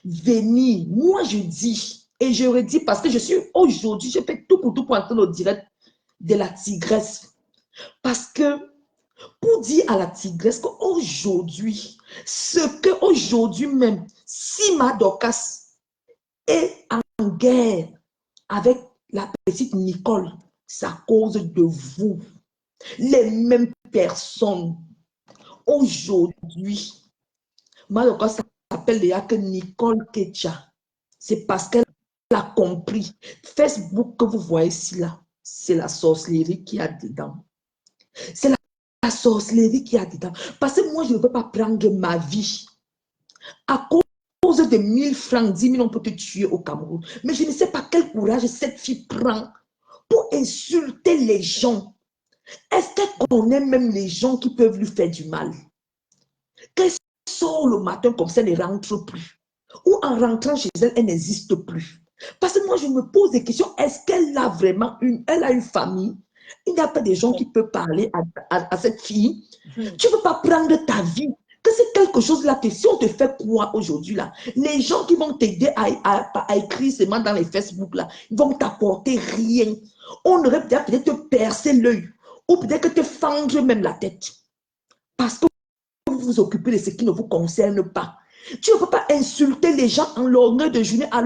venir. Moi, je dis, et je redis, parce que je suis aujourd'hui, je fais tout pour entrer au direct de la tigresse. Parce que pour dire à la tigresse qu'aujourd'hui, qu'aujourd'hui même, si Madokas est en guerre avec la petite Nicole, c'est à cause de vous. Les mêmes personnes. Aujourd'hui, Madokas s'appelle déjà que Nicole Ketcha. C'est parce qu'elle a compris. Facebook que vous voyez ici là, c'est la sorcellerie qu'il y a dedans. C'est la sorcellerie qu'il y a dedans. Parce que moi, je ne peux pas prendre ma vie. À cause de 1000 francs, 10 000, on peut te tuer au Cameroun. Mais je ne sais pas quel courage cette fille prend pour insulter les gens. Est-ce qu'elle connaît même les gens qui peuvent lui faire du mal? Qu'elle sort le matin comme ça, elle ne rentre plus. Ou en rentrant chez elle, elle n'existe plus. Parce que moi, je me pose des questions. Est-ce qu'elle a vraiment une famille? Il n'y a pas des gens qui peuvent parler à cette fille. Tu ne peux pas prendre ta vie. Que c'est quelque chose là que si on te fait quoi aujourd'hui là, les gens qui vont t'aider à écrire seulement dans les Facebook là, ils vont t'apporter rien. On aurait peut-être te percer l'œil ou peut-être te fendre même la tête. Parce que vous vous occuper de ce qui ne vous concerne pas. Tu ne peux pas insulter les gens en longueur de journée